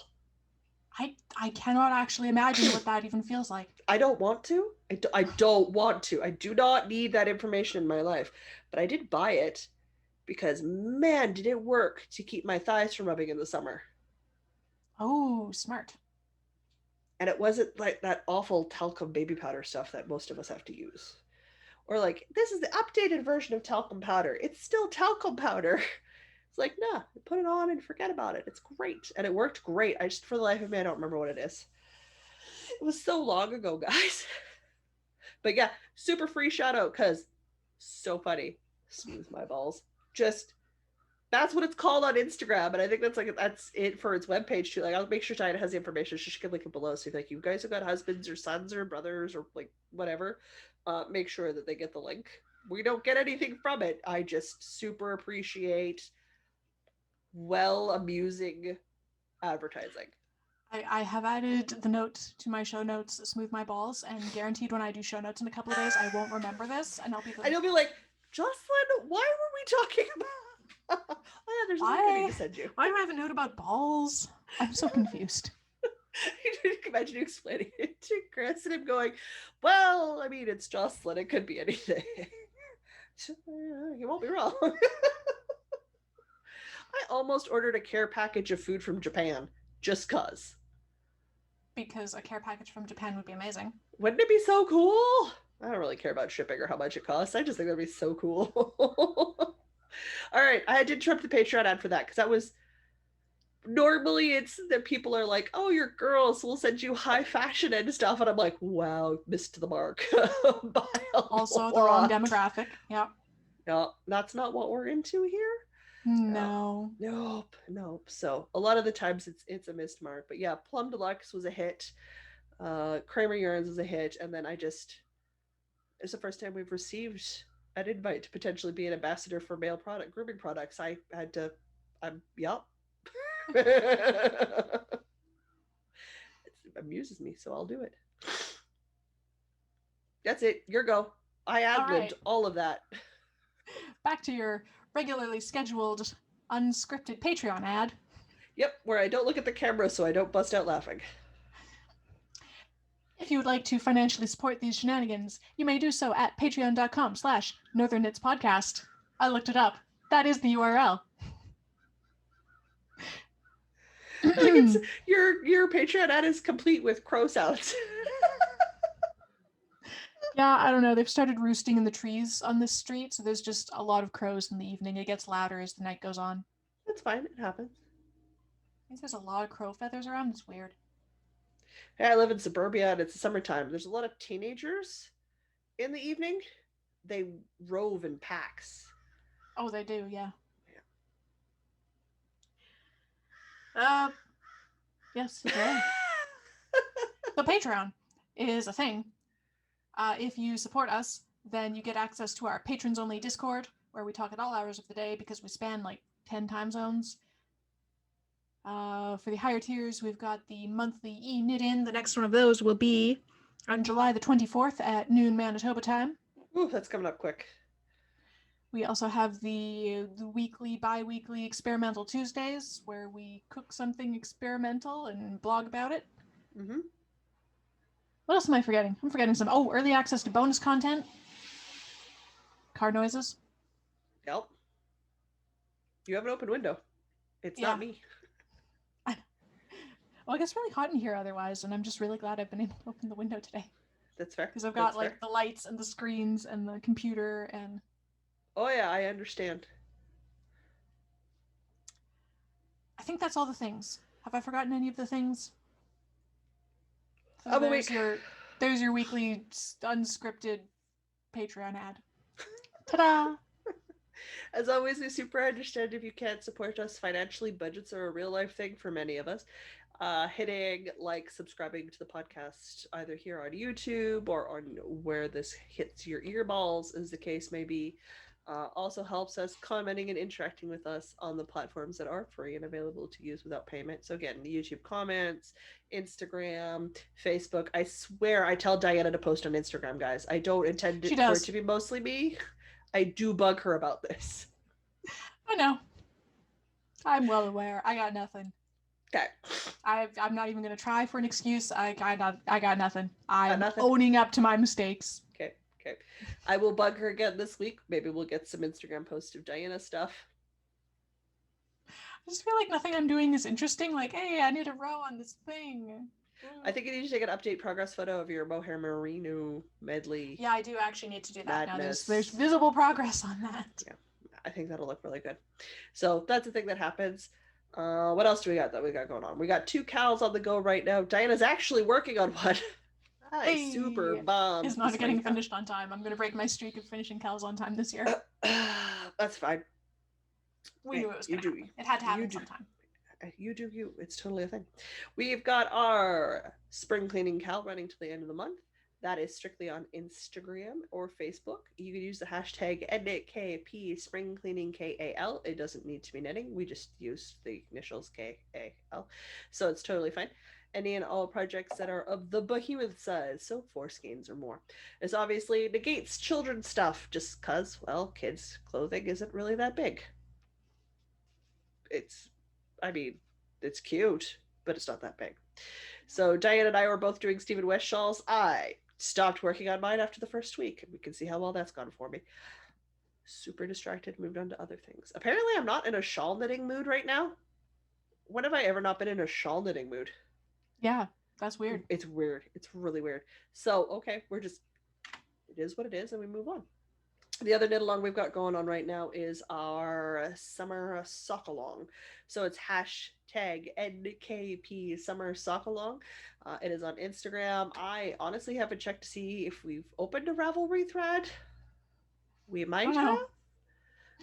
I cannot actually imagine what that even feels like. I don't want to. I don't want to. I do not need that information in my life. But I did buy it because, man, did it work to keep my thighs from rubbing in the summer. Oh, smart. And it wasn't like that awful talcum baby powder stuff that most of us have to use. Or like, this is the updated version of talcum powder. It's still talcum powder. It's like, nah, put it on and forget about it. It's great. And it worked great. I just, for the life of me, I don't remember what it is. It was so long ago, guys. But yeah, super free shout out, because so funny. Smooth my balls. Just, that's what it's called on Instagram. And I think that's it for its webpage too. Like, I'll make sure Diana has the information. She can link it below. So if like you guys have got husbands or sons or brothers or like whatever, make sure that they get the link. We don't get anything from it. I just super appreciate amusing advertising. I have added the note to my show notes, smooth my balls, and guaranteed when I do show notes in a couple of days, I won't remember this, and I'll be like, and you'll be like, Jocelyn, why were we talking about? Oh yeah, there's nothing I need to send you. Why do I have a note about balls? I'm so confused. Imagine you explaining it to Chris and him going, well, I mean, it's Jocelyn. It could be anything. You won't be wrong. I almost ordered a care package of food from Japan just cause. Because a care package from Japan would be amazing. Wouldn't it be so cool? I don't really care about shipping or how much it costs. I just think that'd be so cool. All right, I did interrupt the Patreon ad for that because that was normally it's that people are like, oh, you're girls, we'll send you high fashion and stuff, and I'm like, wow, missed the mark. Also the wrong demographic. Yep. No, that's not what we're into here. No. Nope. So a lot of the times it's a missed mark. But yeah, Plum Deluxe was a hit. Kramer Yarns is a hit, and then it's the first time we've received an invite to potentially be an ambassador for male product grooming products. I had to, yup. It amuses me, so I'll do it. That's it. Your go. I ad-libbed all of that. Back to your regularly scheduled, unscripted Patreon ad. Yep, where I don't look at the camera so I don't bust out laughing. If you would like to financially support these shenanigans, you may do so at patreon.com/Northern Knits Podcast. I looked it up. That is the URL. Like your Patreon ad is complete with crow sounds. Yeah, I don't know. They've started roosting in the trees on this street, so there's just a lot of crows in the evening. It gets louder as the night goes on. That's fine. It happens. I think there's a lot of crow feathers around. It's weird. Hey, I live in suburbia and it's the summertime. There's a lot of teenagers in the evening. They rove in packs. Oh, they do, yeah. Yes, yeah. So Patreon is a thing. If you support us, then you get access to our patrons-only Discord, where we talk at all hours of the day because we span like 10 time zones. For the higher tiers, we've got the monthly e-knit-in. The next one of those will be on July the 24th at noon Manitoba time. Ooh, that's coming up quick. We also have the weekly, bi-weekly experimental Tuesdays, where we cook something experimental and blog about it. Mm-hmm. What else am I forgetting? I'm forgetting some. Oh, early access to bonus content. Car noises. Yep. You have an open window. It's not me. Well, it gets really hot in here otherwise, and I'm just really glad I've been able to open the window today. That's fair. Because I've got the lights and the screens and the computer and... Oh yeah, I understand. I think that's all the things. Have I forgotten any of the things? So there's your weekly unscripted Patreon ad. Ta-da! As always, we super understand if you can't support us financially. Budgets are a real life thing for many of us. Hitting subscribing to the podcast either here on YouTube or on where this hits your earballs, as the case may be, also helps us. Commenting and interacting with us on the platforms that are free and available to use without payment. So again, YouTube comments, Instagram, Facebook. I swear I tell Diana to post on Instagram, guys. I don't intend for it to be mostly me. I do bug her about this. I know. I'm well aware. I got nothing. Okay. I'm not even going to try for an excuse. I got nothing. I'm owning up to my mistakes. Okay. I will bug her again this week. Maybe we'll get some Instagram posts of Diana stuff. I just feel like nothing I'm doing is interesting. Like, hey, I need a row on this thing. I think you need to take an update progress photo of your mohair merino medley. Yeah, I do actually need to do that madness. now. There's visible progress on that. Yeah, I think that'll look really good. So that's the thing that happens. What else do we got going on? We got 2 cows on the go right now. Diana's actually working on one. Hey, super bummed. It's not getting finished on time. I'm going to break my streak of finishing cows on time this year. That's fine. We knew it was going to happen. It had to happen sometime. You do you. It's totally a thing. We've got our spring cleaning cal running to the end of the month. That is strictly on Instagram or Facebook. You can use the hashtag #KP spring cleaning KAL. It doesn't need to be knitting. We just use the initials KAL. So it's totally fine. Any and all projects that are of the behemoth size, so 4 skeins or more. This obviously negates children's stuff just because, well, kids' clothing isn't really that big. It's cute, but it's not that big. So Diane and I were both doing Stephen West shawls. I stopped working on mine after the first week, and we can see how well that's gone for me. Super distracted, moved on to other things. Apparently I'm not in a shawl knitting mood right now. When have I ever not been in a shawl knitting mood? Yeah, that's weird. It's weird. It's really weird. So, okay, it is what it is, and we move on. The other knit along we've got going on right now is our summer sock along. So it's hashtag NKP summer sock along. It is on Instagram. I honestly haven't checked to see if we've opened a Ravelry thread. We might have.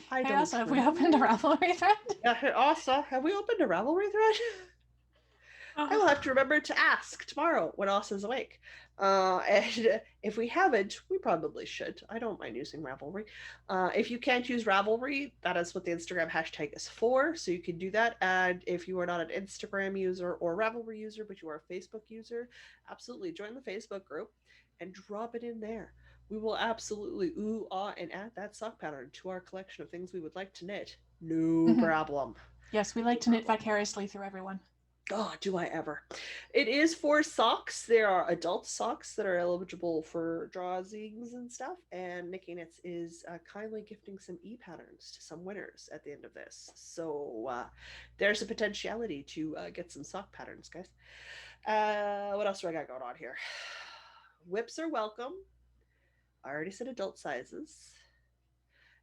I don't know. Have we opened a Ravelry thread? Yeah, also, have we opened a Ravelry thread? I will have to remember to ask tomorrow when Austin's awake. And if we haven't, we probably should. I don't mind using Ravelry. If you can't use Ravelry, that is what the Instagram hashtag is for. So you can do that. And if you are not an Instagram user or Ravelry user, but you are a Facebook user, absolutely join the Facebook group and drop it in there. We will absolutely ooh, ah, and add that sock pattern to our collection of things we would like to knit. No problem. Yes, we like to knit vicariously through everyone. Oh, do I ever. It is for socks. There are adult socks that are eligible for drawings and stuff. And Nikki Knits is kindly gifting some e-patterns to some winners at the end of this. So there's a potentiality to get some sock patterns, guys. What else do I got going on here? Whips are welcome. I already said adult sizes.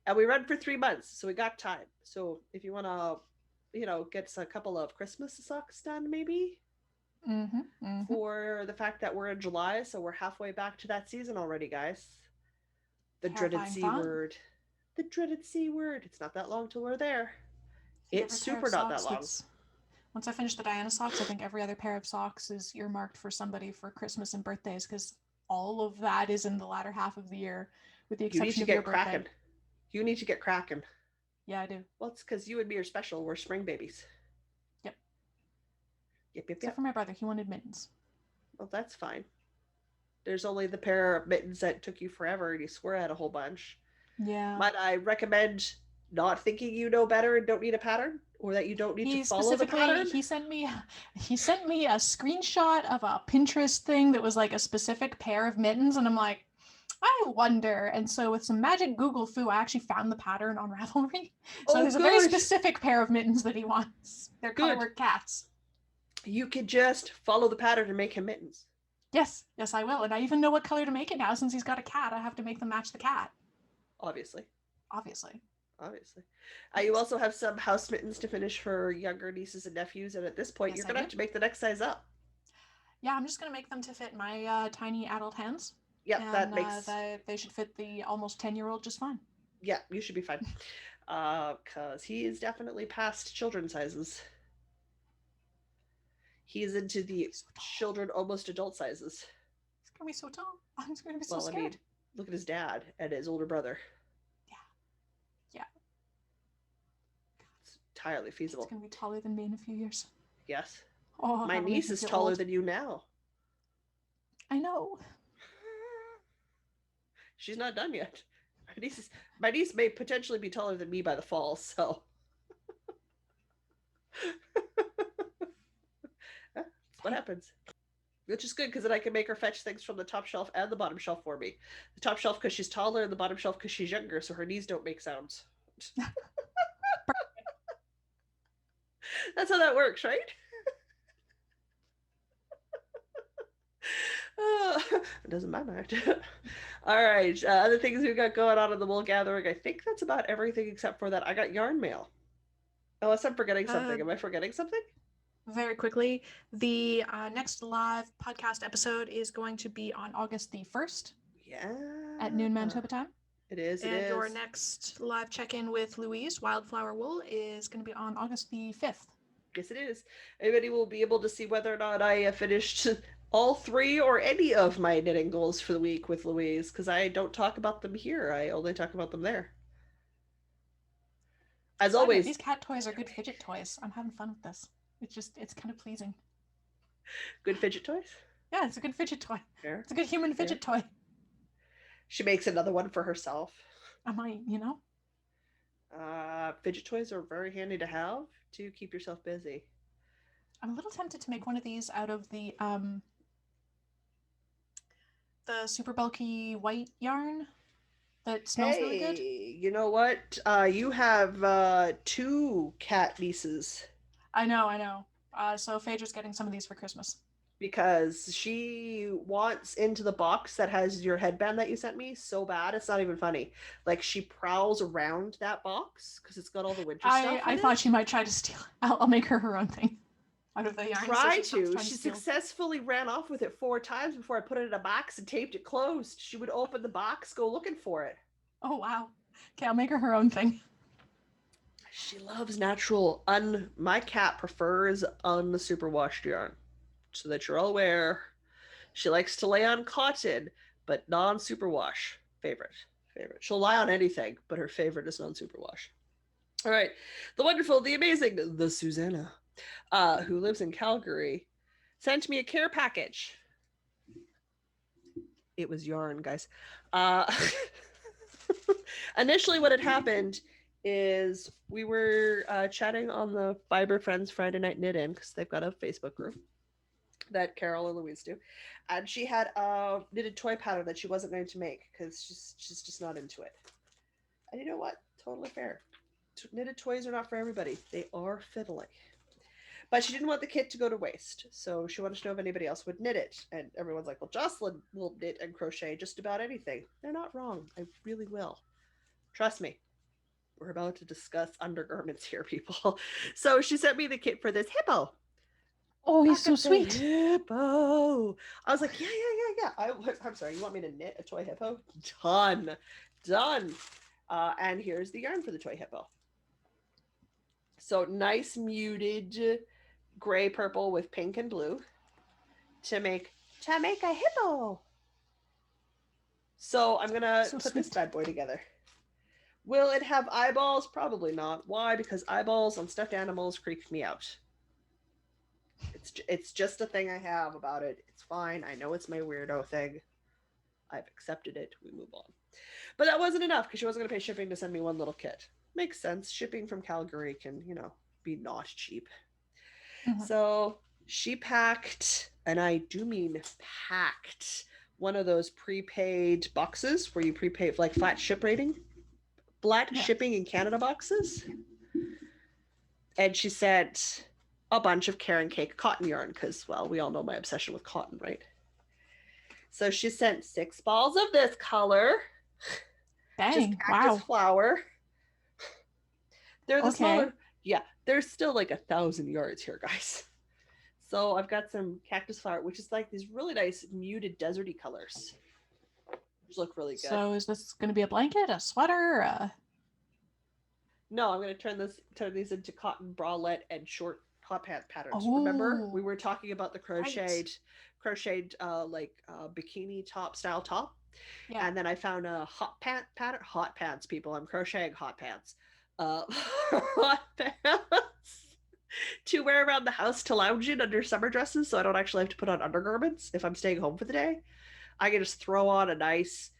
And we run for 3 months, so we got time. So if you want to get a couple of Christmas socks done, maybe. For the fact that we're in July, so we're halfway back to that season already, guys. The dreaded C word. The dreaded C word. It's not that long till we're there. It's super not that long. Once I finish the Diana socks, I think every other pair of socks is earmarked for somebody for Christmas and birthdays, because all of that is in the latter half of the year, with the exception of your birthday. You need to get cracking. Yeah, I do. Well, it's because you and me are special. We're spring babies. Yep. Yep. Except for my brother. He wanted mittens. Well, that's fine. There's only the pair of mittens that took you forever and you swore at a whole bunch. Yeah. Might I recommend not thinking you know better and don't need a pattern? Or that you don't need to follow the pattern? He sent me a screenshot of a Pinterest thing that was like a specific pair of mittens, and I'm like, I wonder. And so with some magic Google foo, I actually found the pattern on Ravelry. So there's a very specific pair of mittens that he wants. They're colorwork cats. You could just follow the pattern and make him mittens. Yes, I will. And I even know what color to make it now. Since he's got a cat, I have to make them match the cat. Obviously. You also have some house mittens to finish for younger nieces and nephews. And at this point, you're going to have to make the next size up. Yeah, I'm just going to make them to fit my tiny adult hands. Yeah, that makes... they should fit the almost 10-year-old just fine. Yeah, you should be fine. Because he is definitely past children sizes. He is into the children almost adult sizes. He's going to be so tall. I'm just going to be so scared. I mean, look at his dad and his older brother. Yeah. It's entirely feasible. He's going to be taller than me in a few years. Yes. Oh, my niece is taller than you now. I know. She's not done yet. My niece may potentially be taller than me by the fall, so. That's what happens. Which is good, because then I can make her fetch things from the top shelf and the bottom shelf for me. The top shelf because she's taller, and the bottom shelf because she's younger, so her knees don't make sounds. That's how that works, right? It doesn't matter. All right. Other things we've got going on in the wool gathering. I think that's about everything except for that. I got yarn mail. Unless I'm forgetting something. Am I forgetting something? Very quickly, the next live podcast episode is going to be on August the 1st. Yeah. At noon Manitoba time. It is. And your next live check-in with Louise, Wildflower Wool, is going to be on August the 5th. Yes, it is. Everybody will be able to see whether or not I finished all 3 or any of my knitting goals for the week with Louise, because I don't talk about them here. I only talk about them there. As always, these cat toys are good fidget toys. I'm having fun with this. It's kind of pleasing. Good fidget toys? Yeah, it's a good fidget toy. Fair. It's a good human fidget toy. She makes another one for herself. I might, Fidget toys are very handy to have to keep yourself busy. I'm a little tempted to make one of these out of the super bulky white yarn that smells really good. You know what? You have 2 cat nieces. I know. So Phaedra's getting some of these for Christmas. Because she wants into the box that has your headband that you sent me so bad, it's not even funny. Like, she prowls around that box because it's got all the winter stuff I thought she might try to steal it. I'll make her own thing out of the yarn. She successfully ran off with it 4 times before I put it in a box and taped it closed. She would open the box, go looking for it. Oh, wow. Okay, I'll make her own thing. She loves natural. My cat prefers unsuperwashed yarn. so that you're all aware. She likes to lay on cotton, but non-superwash. Favorite. She'll lie on anything, but her favorite is non-superwash. All right. The wonderful, the amazing, the Susanna, who lives in Calgary, sent me a care package. It was yarn, guys. Initially, what had happened is we were chatting on the Fibre Friends Friday Night Knit In, because they've got a Facebook group that Carol and Louise do. And she had a knitted toy pattern that she wasn't going to make because she's just not into it. And you know what? Totally fair. Knitted toys are not for everybody. They are fiddly. But she didn't want the kit to go to waste. So she wanted to know if anybody else would knit it. And everyone's like, well, Jocelyn will knit and crochet just about anything. They're not wrong. I really will. Trust me. We're about to discuss undergarments here, people. So she sent me the kit for this hippo. Oh, he's so sweet. Hippo. I was like, yeah. I'm sorry, you want me to knit a toy hippo? Done. And here's the yarn for the toy hippo. So nice muted gray purple with pink and blue to make a hippo. So I'm gonna put this bad boy together. Will it have eyeballs? Probably not. Why? Because eyeballs on stuffed animals creep me out. It's just a thing I have about it. It's fine. I know it's my weirdo thing. I've accepted it. We move on. But that wasn't enough because she wasn't going to pay shipping to send me one little kit. Makes sense. Shipping from Calgary can, be not cheap. Mm-hmm. So she packed, and I do mean packed, one of those prepaid boxes where you prepay like flat ship rating. Flat shipping in Canada boxes. And she sent a bunch of Karen Cake cotton yarn because, well, we all know my obsession with cotton, right? So she sent 6 balls of this color. Dang, just cactus flower. They're the smaller. Yeah, there's still like 1,000 yards here, guys. So I've got some cactus flower, which is like these really nice muted deserty colors. Which look really good. So is this going to be a blanket, a sweater? No, I'm going to turn these into cotton bralette and short hot pant patterns. Remember, we were talking about the crocheted bikini top style top. Yeah. And then I found a hot pants, people. I'm crocheting hot pants. Hot pants to wear around the house to lounge in under summer dresses, so I don't actually have to put on undergarments if I'm staying home for the day. I can just throw on a nice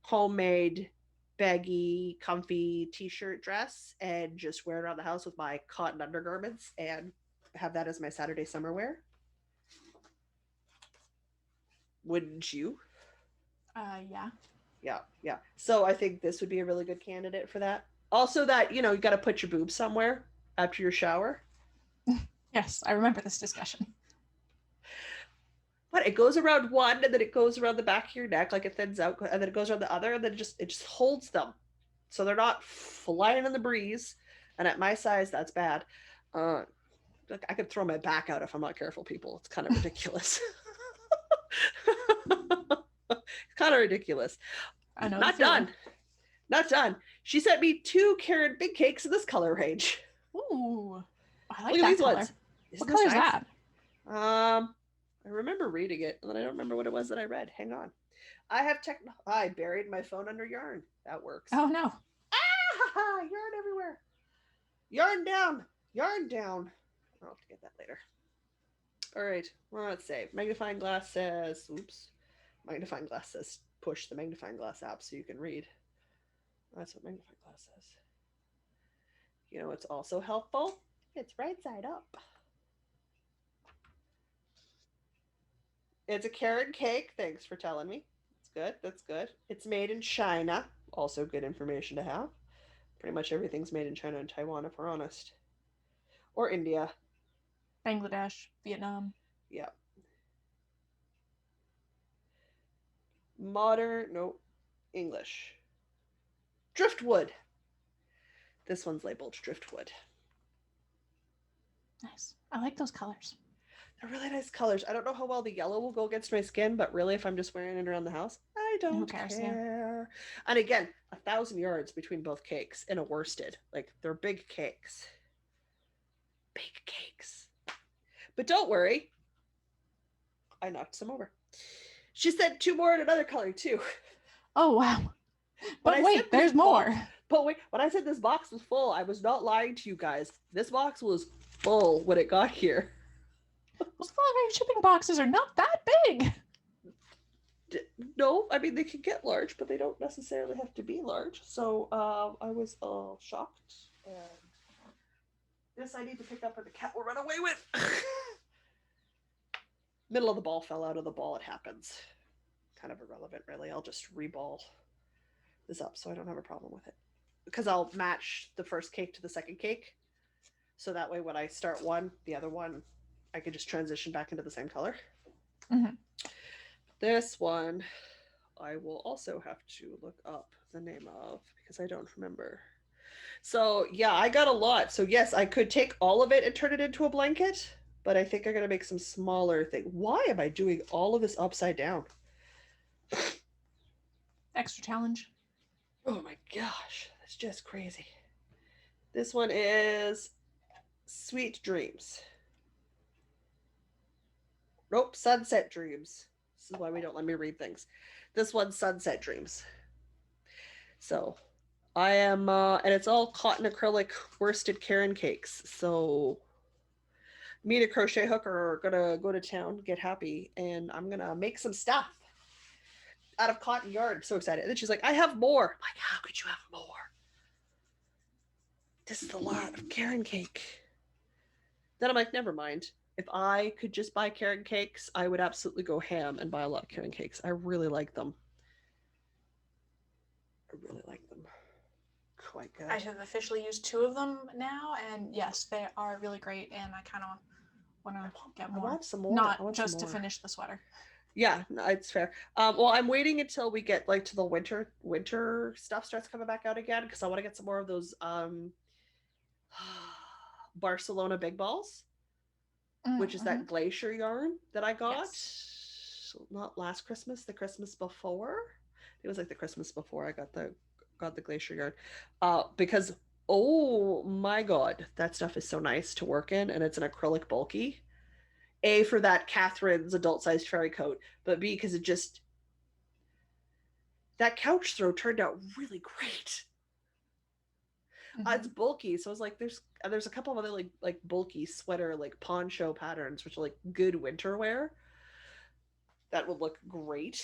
homemade baggy comfy t-shirt dress and just wear it around the house with my cotton undergarments and have that as my Saturday summer wear. Wouldn't you? Yeah. So I think this would be a really good candidate for that. Also that, you got to put your boobs somewhere after your shower. Yes, I remember this discussion. But it goes around one and then it goes around the back of your neck, like it thins out, and then it goes around the other, and then it just holds them. So they're not flying in the breeze. And at my size, that's bad. I could throw my back out if I'm not careful, people. It's kind of ridiculous. It's kind of ridiculous. I know. Not done. She sent me 2 Karen big cakes in this color range. Ooh. I like that color. What color is that? I remember reading it, and then I don't remember what it was that I read. Hang on. I buried my phone under yarn. That works. Oh, no. Yarn everywhere. Yarn down. I'll have to get that later. All right. Well, let's say magnifying glass says, push the magnifying glass app so you can read. That's what magnifying glass says. It's also helpful. It's right side up. It's a Karen cake. Thanks for telling me. That's good. It's made in China. Also good information to have. Pretty much everything's made in China and Taiwan, if we're honest. Or India. Bangladesh, Vietnam. Yeah. English. Driftwood. This one's labeled driftwood. Nice. I like those colors. They're really nice colors. I don't know how well the yellow will go against my skin, but really if I'm just wearing it around the house, I don't care. Yeah. And again, 1,000 yards between both cakes in a worsted. Like, they're big cakes. But don't worry. I knocked some over. She sent 2 more in another color too. Oh wow. When But I wait, said there's this more. box, but wait, when I said this box was full, I was not lying to you guys. This box was full when it got here. Those Ravelry shipping boxes are not that big. No, I mean they can get large, but they don't necessarily have to be large. So I was shocked. And this I need to pick up, or the cat will run away with. Middle of the ball fell out of the ball. It happens. Kind of irrelevant, really. I'll just reball this up so I don't have a problem with it. Because I'll match the first cake to the second cake. So that way when I start one, the other one, I can just transition back into the same color. Mm-hmm. This one, I will also have to look up the name of because I don't remember. So yeah, I got a lot. So yes, I could take all of it and turn it into a blanket, but I think I'm going to make some smaller thing. Why am I doing all of this upside down? Extra challenge. Oh my gosh, that's just crazy. This one is Sweet Dreams. Nope, Sunset Dreams. This is why we don't let me read things. This one's Sunset Dreams. So I am, and it's all cotton acrylic worsted Karen cakes. So me and a crochet hook are gonna go to town, get happy, and I'm gonna make some stuff out of cotton yarn. So excited. And then she's like, I have more. I'm like, how could you have more? This is a lot of Karen cake. Then I'm like, never mind. If I could just buy Karen cakes, I would absolutely go ham and buy a lot of Karen cakes. I really like them. I really like them. Quite good. I have officially used 2 of them now, and yes, they are really great, and I kind of want to get more. I want some more. Not just to finish the sweater. Yeah, it's fair. Well, I'm waiting until we get like to the winter stuff starts coming back out again because I want to get some more of those Barcelona big balls, which is that glacier yarn that I got. Yes. Not last Christmas, the Christmas before. It was like the Christmas before I got the glacier yarn. Because oh my god, that stuff is so nice to work in, and it's an acrylic bulky. A, for that Catherine's adult-sized fairy coat, but B, because it just... That couch throw turned out really great. It's bulky, so it's like there's a couple of other like bulky sweater, like poncho patterns, which are like good winter wear. That would look great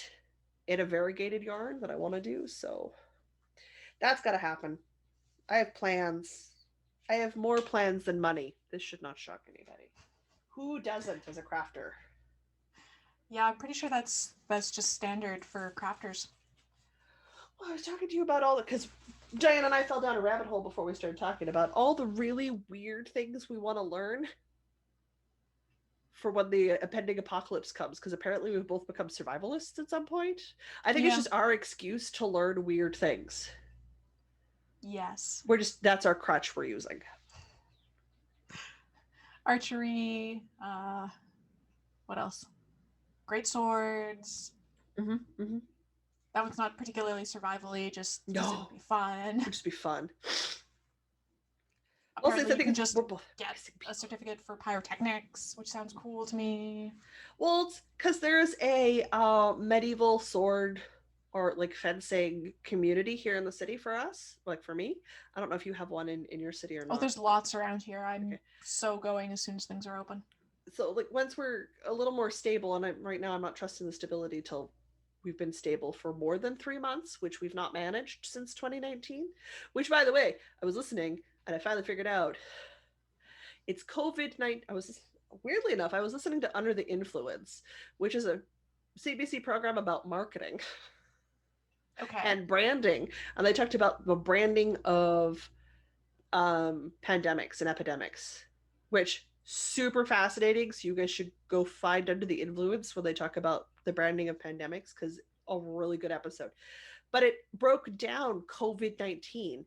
in a variegated yarn that I want to do, so that's got to happen. I have plans. I have more plans than money. This should not shock anybody. Who doesn't as a crafter? Yeah, I'm pretty sure that's just standard for crafters. Well, I was talking to you about all the... Because Diane and I fell down a rabbit hole before we started talking about all the really weird things we want to learn for when the impending apocalypse comes, because apparently we've both become survivalists at some point. I think it's just our excuse to learn weird things. Yes. That's our crutch we're using. Archery, what else? Great swords. That one's not particularly survivally, just because it would be fun. It would just be fun. Apparently you can just get a certificate for pyrotechnics, which sounds cool to me. Well, it's because there's a medieval sword or like fencing community here in the city for us, like for me. I don't know if you have one in your city or not. Oh, there's lots around here. I'm so going as soon as things are open. So like once we're a little more stable, and right now I'm not trusting the stability till we've been stable for more than 3 months, which we've not managed since 2019, which by the way, I was listening and I finally figured out it's COVID-19. Weirdly enough, I was listening to Under the Influence, which is a CBC program about marketing. Okay. And branding, and they talked about the branding of pandemics and epidemics, which super fascinating. So you guys should go find Under the Influence when they talk about the branding of pandemics, because a really good episode. But it broke down COVID-19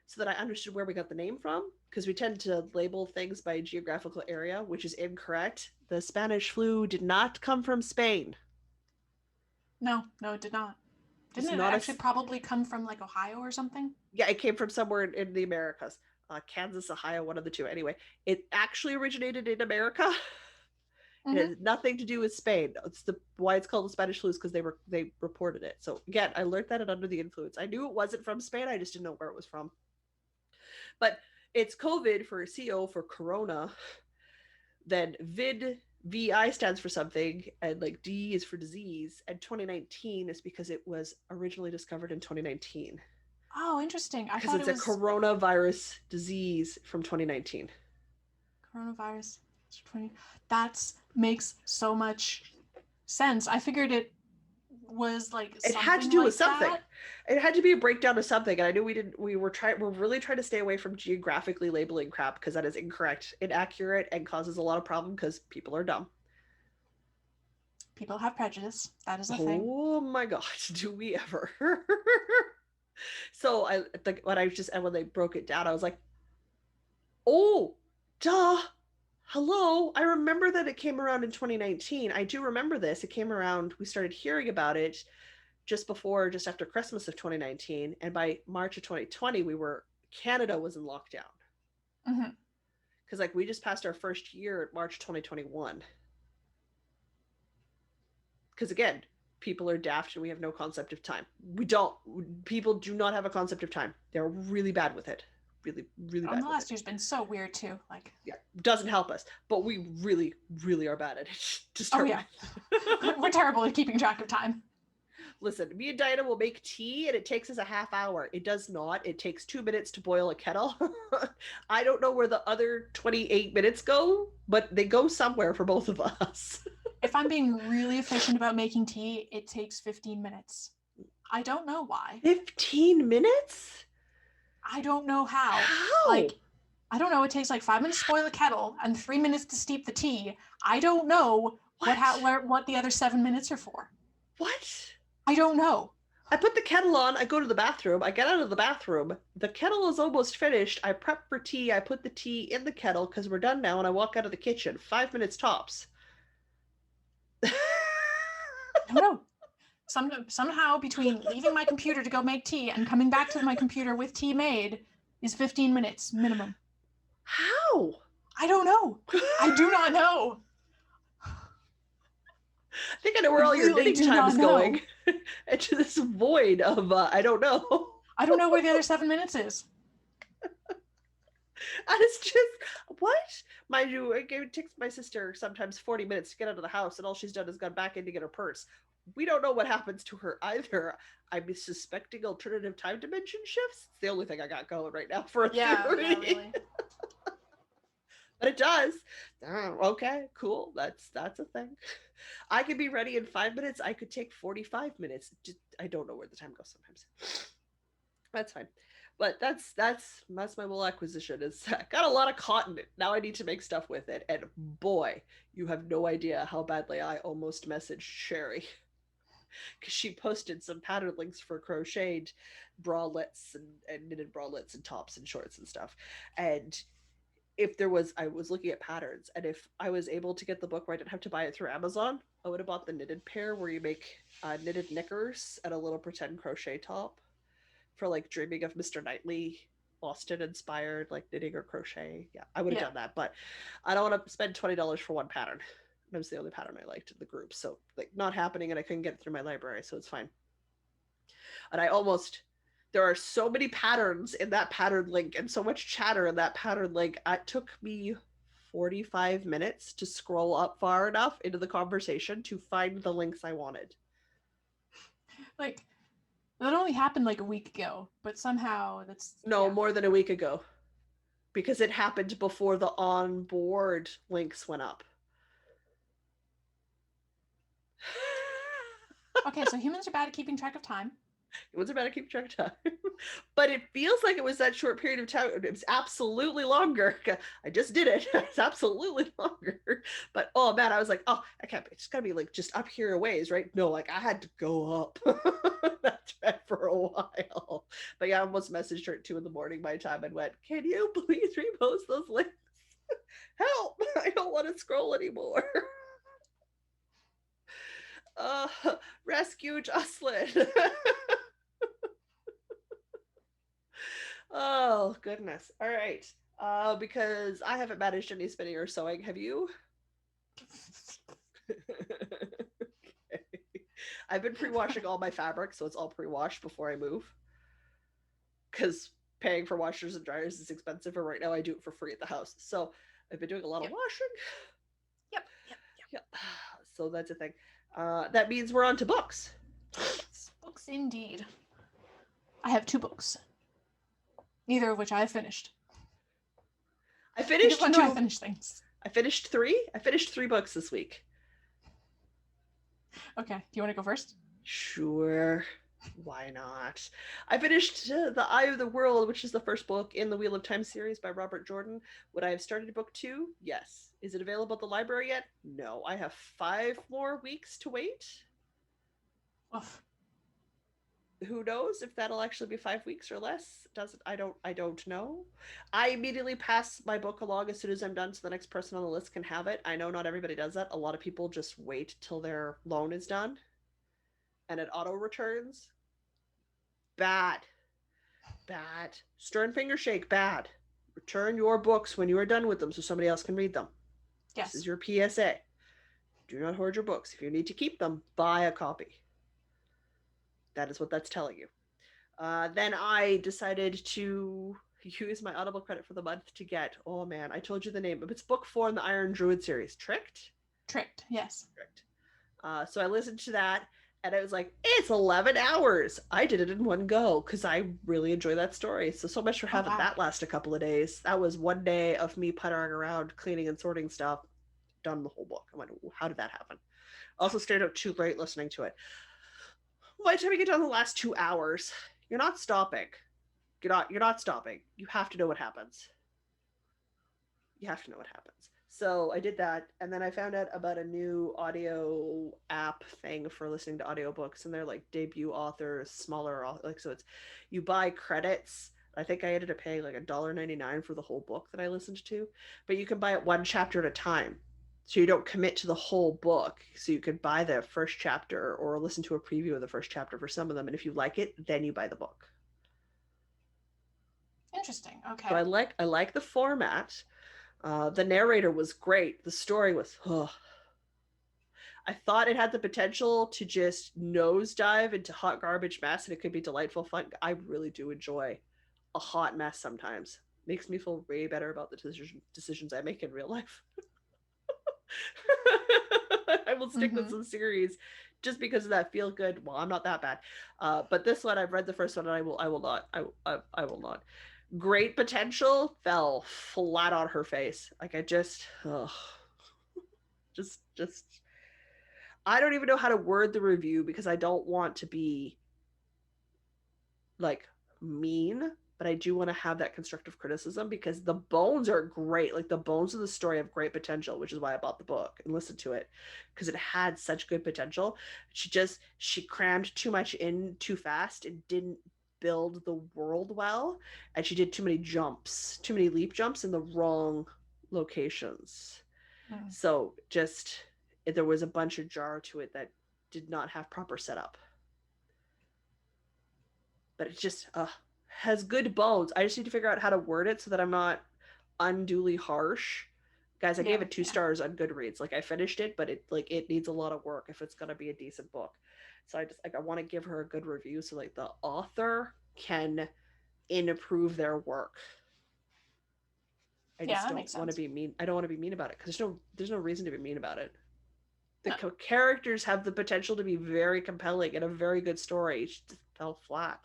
so that I understood where we got the name from, because we tend to label things by geographical area, which is incorrect. The Spanish flu did not come from Spain. No, it did not. Didn't it actually probably come from like Ohio or something? Yeah, it came from somewhere in the Americas. Kansas, Ohio, one of the two. Anyway, it actually originated in America. It Mm-hmm. has nothing to do with Spain. It's why it's called the Spanish flu is because they reported it. So again, I learned that at Under the Influence. I knew it wasn't from Spain. I just didn't know where it was from. But it's COVID for CO for Corona. Then VI stands for something, and like D is for disease, and 2019 is because it was originally discovered in 2019 Oh, interesting. I because thought it's it a was coronavirus disease from 2019. coronavirus 20. That makes so much sense. I figured it was like It had to something do with like something. that. It had to be a breakdown of something, and I knew we're really trying to stay away from geographically labeling crap because that is incorrect, inaccurate, and causes a lot of problem because people are dumb. People have prejudice. That is a thing. Oh my gosh, do we ever? So I like when I just and when they broke it down, I was like, oh, duh. Hello. I remember that it came around in 2019. I do remember this. It came around, we started hearing about it just after Christmas of 2019. And by March of 2020, Canada was in lockdown. Mm-hmm. Because like we just passed our first year at March 2021. Because again, people are daft and we have no concept of time. People do not have a concept of time. They're really bad with it. Really, really And bad the with last it. year's been so weird too. Like, Yeah, doesn't help us, but we really, really are bad at it to start oh yeah, with. we're terrible at keeping track of time. Listen, me and Diana will make tea and it takes us a half hour. It does not. It takes 2 minutes to boil a kettle. I don't know where the other 28 minutes go, but they go somewhere for both of us. If I'm being really efficient about making tea, it takes 15 minutes. I don't know why. 15 minutes? I don't know how. How? Like, I don't know. It takes like 5 minutes to boil a kettle and 3 minutes to steep the tea. I don't know what the other 7 minutes are for. What? I don't know. I put the kettle on, I go to the bathroom, I get out of the bathroom, the kettle is almost finished, I prep for tea, I put the tea in the kettle because we're done now, and I walk out of the kitchen. 5 minutes tops. I don't know. Somehow between leaving my computer to go make tea and coming back to my computer with tea made is 15 minutes minimum. How? I don't know. I do not know. I think I know where all your knitting time is going. Into this void of I don't know. I don't know where the other 7 minutes is. And it's just what? Mind you, it takes my sister sometimes 40 minutes to get out of the house, and all she's done is gone back in to get her purse. We don't know what happens to her either. I'm suspecting alternative time dimension shifts. It's the only thing I got going right now for a theory. Yeah, really. But it does. Oh, okay, cool. That's a thing. I could be ready in 5 minutes. I could take 45 minutes. I don't know where the time goes sometimes. That's fine. But that's my wool acquisition. Is I got a lot of cotton. Now I need to make stuff with it. And boy, you have no idea how badly I almost messaged Sherry. Because she posted some pattern links for crocheted bralettes and knitted bralettes and tops and shorts and stuff. And I was looking at patterns, and if I was able to get the book where I didn't have to buy it through Amazon, I would have bought the knitted pair where you make knitted knickers and a little pretend crochet top for like dreaming of Mr. Knightley, Austen inspired like knitting or crochet. Yeah, I would have done that, but I don't want to spend $20 for one pattern. That was the only pattern I liked in the group, so like not happening, and I couldn't get it through my library, so it's fine. And there are so many patterns in that pattern link and so much chatter in that pattern link. It took me 45 minutes to scroll up far enough into the conversation to find the links I wanted. Like, that only happened like a week ago, but somehow more than a week ago, because it happened before the on-board links went up. Okay, so humans are bad at keeping track of time. Humans are bad at keeping track of time. But it feels like it was that short period of time. It was absolutely longer. I just did it. It's absolutely longer. But oh man, I was like, oh, I can't. It's gotta be like just up here a ways, right? No, like I had to go up. That's right for a while. But yeah, I almost messaged her at 2 a.m. my time and went, "Can you please repost those links? Help! I don't want to scroll anymore." Rescue Jocelyn. Oh goodness. All right. Because I haven't managed any spinning or sewing. Have you? Okay. I've been pre-washing all my fabric, so it's all pre-washed before I move. Because paying for washers and dryers is expensive, and right now I do it for free at the house. So I've been doing a lot of washing. Yep. So that's a thing. That means we're on to books. Yes, books indeed. I have 2 books, neither of which I have finished. I finished 2. I finished things. I finished 3. I finished 3 books this week. Okay, do you want to go first? Sure. Why not? I finished The Eye of the World, which is the first book in the Wheel of Time series by Robert Jordan. Would I have started book 2? Yes. Is it available at the library yet? No. I have 5 more weeks to wait. Oof. Who knows if that'll actually be 5 weeks or less? I don't know. I immediately pass my book along as soon as I'm done, so the next person on the list can have it. I know not everybody does that. A lot of people just wait till their loan is done and it auto returns. Bad. Stern finger shake. Bad. Return your books when you are done with them so somebody else can read them. Yes. This is your PSA. Do not hoard your books. If you need to keep them, buy a copy. That is what that's telling you. Then I decided to use my Audible credit for the month to get, oh man, I told you the name. It's book 4 in the Iron Druid series. Tricked, yes. Tricked. So I listened to that, and I was like, it's 11 hours. I did it in one go because I really enjoy that story. So much for having that last a couple of days. That was one day of me puttering around, cleaning and sorting stuff. Done the whole book. I went, how did that happen? Also stayed up too late listening to it. By the time you get down the last 2 hours, you're not stopping. You're not stopping. You have to know what happens. So I did that, and then I found out about a new audio app thing for listening to audiobooks, and they're like debut authors, smaller, like, so it's, you buy credits. I think I ended up paying like $1.99 for the whole book that I listened to, but you can buy it 1 chapter at a time. So you don't commit to the whole book. So you could buy the first chapter or listen to a preview of the first chapter for some of them. And if you like it, then you buy the book. Interesting. Okay. So I like the format. The narrator was great. The story was, I thought it had the potential to just nosedive into hot garbage mess, and it could be delightful fun. I really do enjoy a hot mess sometimes. Makes me feel way better about the decisions I make in real life. I will stick with some series just because of that feel good. Well, I'm not that bad, but this one, I've read the first one, and I will not. Great potential fell flat on her face. Like, I just I don't even know how to word the review because I don't want to be like mean, but I do want to have that constructive criticism because the bones are great. Like, the bones of the story have great potential, which is why I bought the book and listened to it, because it had such good potential. She crammed too much in too fast and didn't build the world well, and she did too many leap jumps in the wrong locations. So there was a bunch of jar to it that did not have proper setup. But it just has good bones. I just need to figure out how to word it so that I'm not unduly harsh. Guys, I gave it 2 stars on Goodreads. Like, I finished it, but it needs a lot of work if it's gonna be a decent book. So I want to give her a good review so like the author can improve their work. I just don't want to be mean. I don't want to be mean about it because there's no reason to be mean about it. The characters have the potential to be very compelling and a very good story. It just fell flat.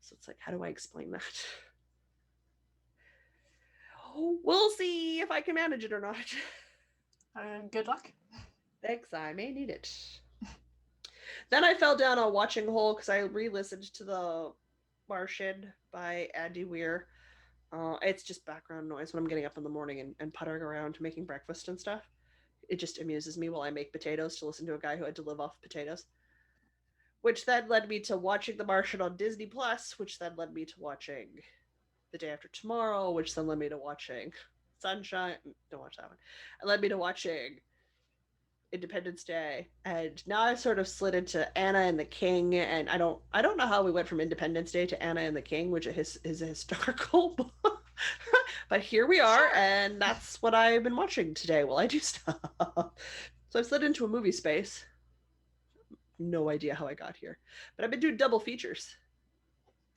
So it's like, how do I explain that? We'll see if I can manage it or not. Good luck. Thanks, I may need it. Then I fell down a watching hole because I re-listened to The Martian by Andy Weir. It's just background noise when I'm getting up in the morning and puttering around making breakfast and stuff. It just amuses me while I make potatoes to listen to a guy who had to live off potatoes. Which then led me to watching The Martian on Disney Plus, which then led me to watching The Day After Tomorrow, which then led me to watching Sunshine. Don't watch that one. It led me to watching Independence Day, and now I've sort of slid into Anna and the King, and I don't know how we went from Independence Day to Anna and the King, which is a historical book, But here we are, Sure. and that's what I've been watching today while I do stuff. So I've slid into a movie space. No idea how I got here, but I've been doing double features.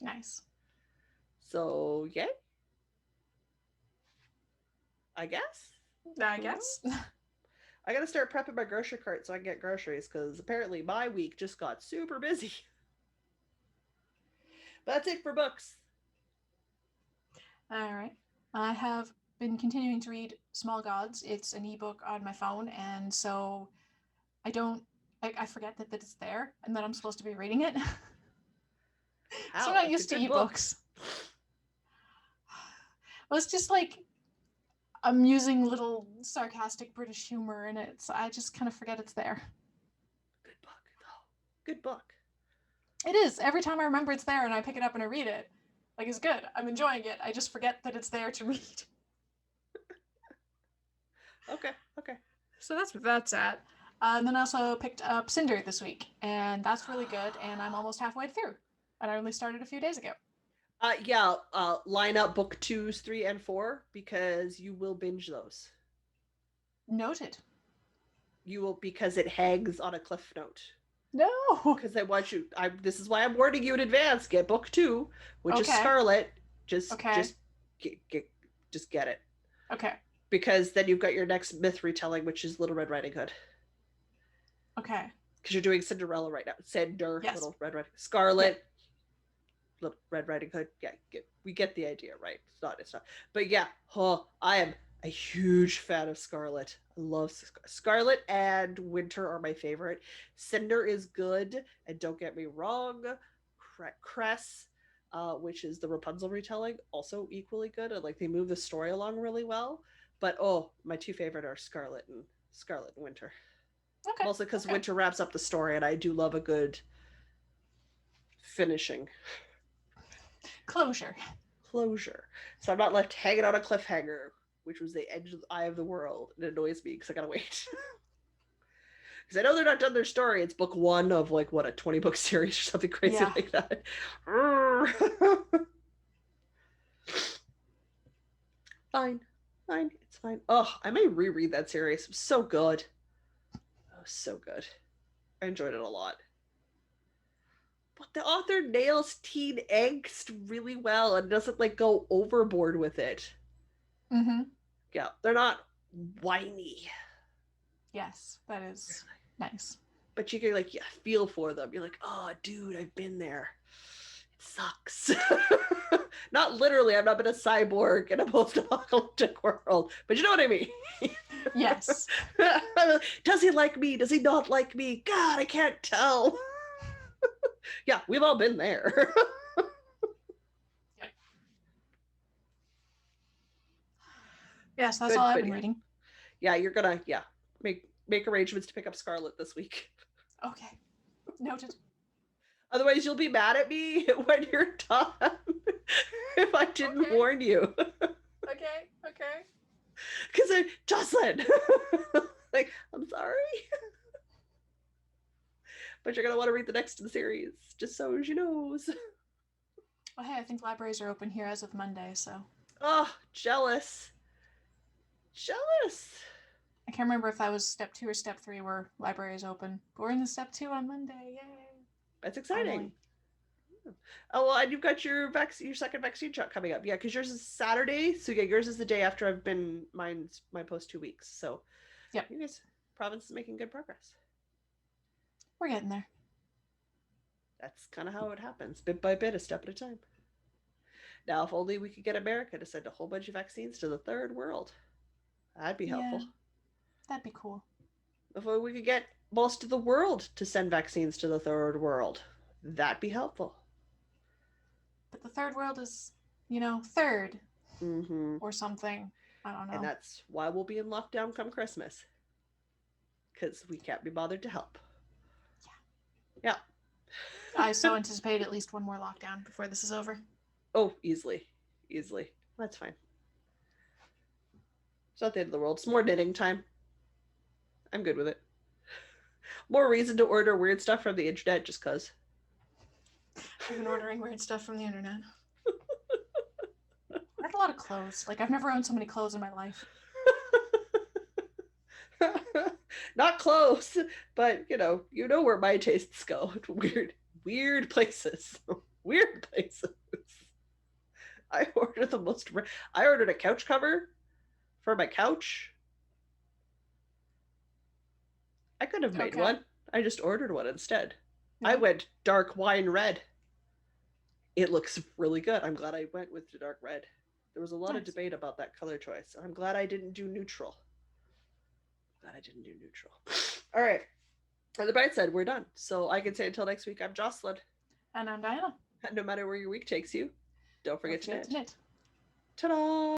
Nice. So yeah, I guess. I guess. I gotta start prepping my grocery cart so I can get groceries because apparently my week just got super busy. But that's it for books. All right. I have been continuing to read Small Gods. It's an ebook on my phone, and so I forget that it's there and that I'm supposed to be reading it. So I'm not used to ebooks. Well, it's just like I'm using little sarcastic British humor in it, so I just kind of forget it's there. Good book, though. Good book. It is. Every time I remember it's there and I pick it up and I read it, like, it's good. I'm enjoying it. I just forget that it's there to read. Okay. So that's what that's at. And then I also picked up Cinder this week, and that's really good, and I'm almost halfway through. And I only started a few days ago. Line up book 2s, 3, and 4 because you will binge those. Noted. You will, because it hangs on a cliff note. No. Because I want you. This is why I'm warning you in advance. Get book 2, which is Scarlet. Just get it. Okay. Because then you've got your next myth retelling, which is Little Red Riding Hood. Okay. Because you're doing Cinderella right now. Cinder, yes. Little Red Riding Scarlet, Little Red Riding Hood. Yeah, we get the idea, right? It's not. But yeah, I am a huge fan of Scarlet. I love Scarlet and Winter are my favorite. Cinder is good, and don't get me wrong, Cress, which is the Rapunzel retelling, also equally good. And like they move the story along really well. But my two favorite are Scarlet and Winter. Okay. Mostly because Winter wraps up the story, and I do love a good finishing. Closure. So I'm not left hanging on a cliffhanger, which was the edge of the eye of the world. It annoys me because I gotta wait. Because I know they're not done their story. It's book 1 of like what, a 20-book series or something crazy like that. Fine. It's fine. I may reread that series. It was so good. So good. I enjoyed it a lot. But the author nails teen angst really well and doesn't like go overboard with it. Mm-hmm. Yeah, they're not whiny. Yes, that is nice. But you can like feel for them. You're like, oh, dude, I've been there. It sucks. Not literally. I'm not been a cyborg in a post-apocalyptic world, but you know what I mean. Yes. Does he like me? Does he not like me? God, I can't tell. Yeah, we've all been there. Yes, that's all I've been reading. Yeah, you're gonna make arrangements to pick up Scarlet this week. Okay. Noted. Otherwise, you'll be mad at me when you're done if I didn't warn you. Okay. Because Jocelyn, like, I'm sorry. But you're going to want to read the next in the series, just so she knows. Well, hey, I think libraries are open here as of Monday, so. Oh, jealous. I can't remember if that was step 2 or step 3 where libraries open. But we're in the step 2 on Monday. Yay. That's exciting. Finally. Oh, well, and you've got your second vaccine shot coming up. Yeah, because yours is Saturday. So yeah, yours is the day after I've been my post 2 weeks. So yeah, you guys, province is making good progress. We're getting there. That's kind of how it happens, bit by bit, a step at a time. Now, if only we could get America to send a whole bunch of vaccines to the third world. That'd be helpful. Yeah, that'd be cool. If we could get most of the world to send vaccines to the third world, that'd be helpful. But the third world is, third. Mm-hmm. Or something. I don't know. And that's why we'll be in lockdown come Christmas. Because we can't be bothered to help. Yeah. I so anticipate at least one more lockdown before this is over. Oh, easily. That's fine. It's not the end of the world. It's more knitting time. I'm good with it. More reason to order weird stuff from the internet just cause. I've been ordering weird stuff from the internet. have a lot of clothes. Like I've never owned so many clothes in my life. Not close, but you know where my tastes go. Weird places. Weird places. I ordered the most. I ordered a couch cover for my couch. I could have made one. I just ordered one instead. Yeah. I went dark wine red. It looks really good. I'm glad I went with the dark red. There was a lot of debate about that color choice. I'm glad I didn't do neutral. All right. On the bright side, we're done. So I can say until next week, I'm Jocelyn. And I'm Diana. And no matter where your week takes you, don't forget to knit. knit. Ta-da!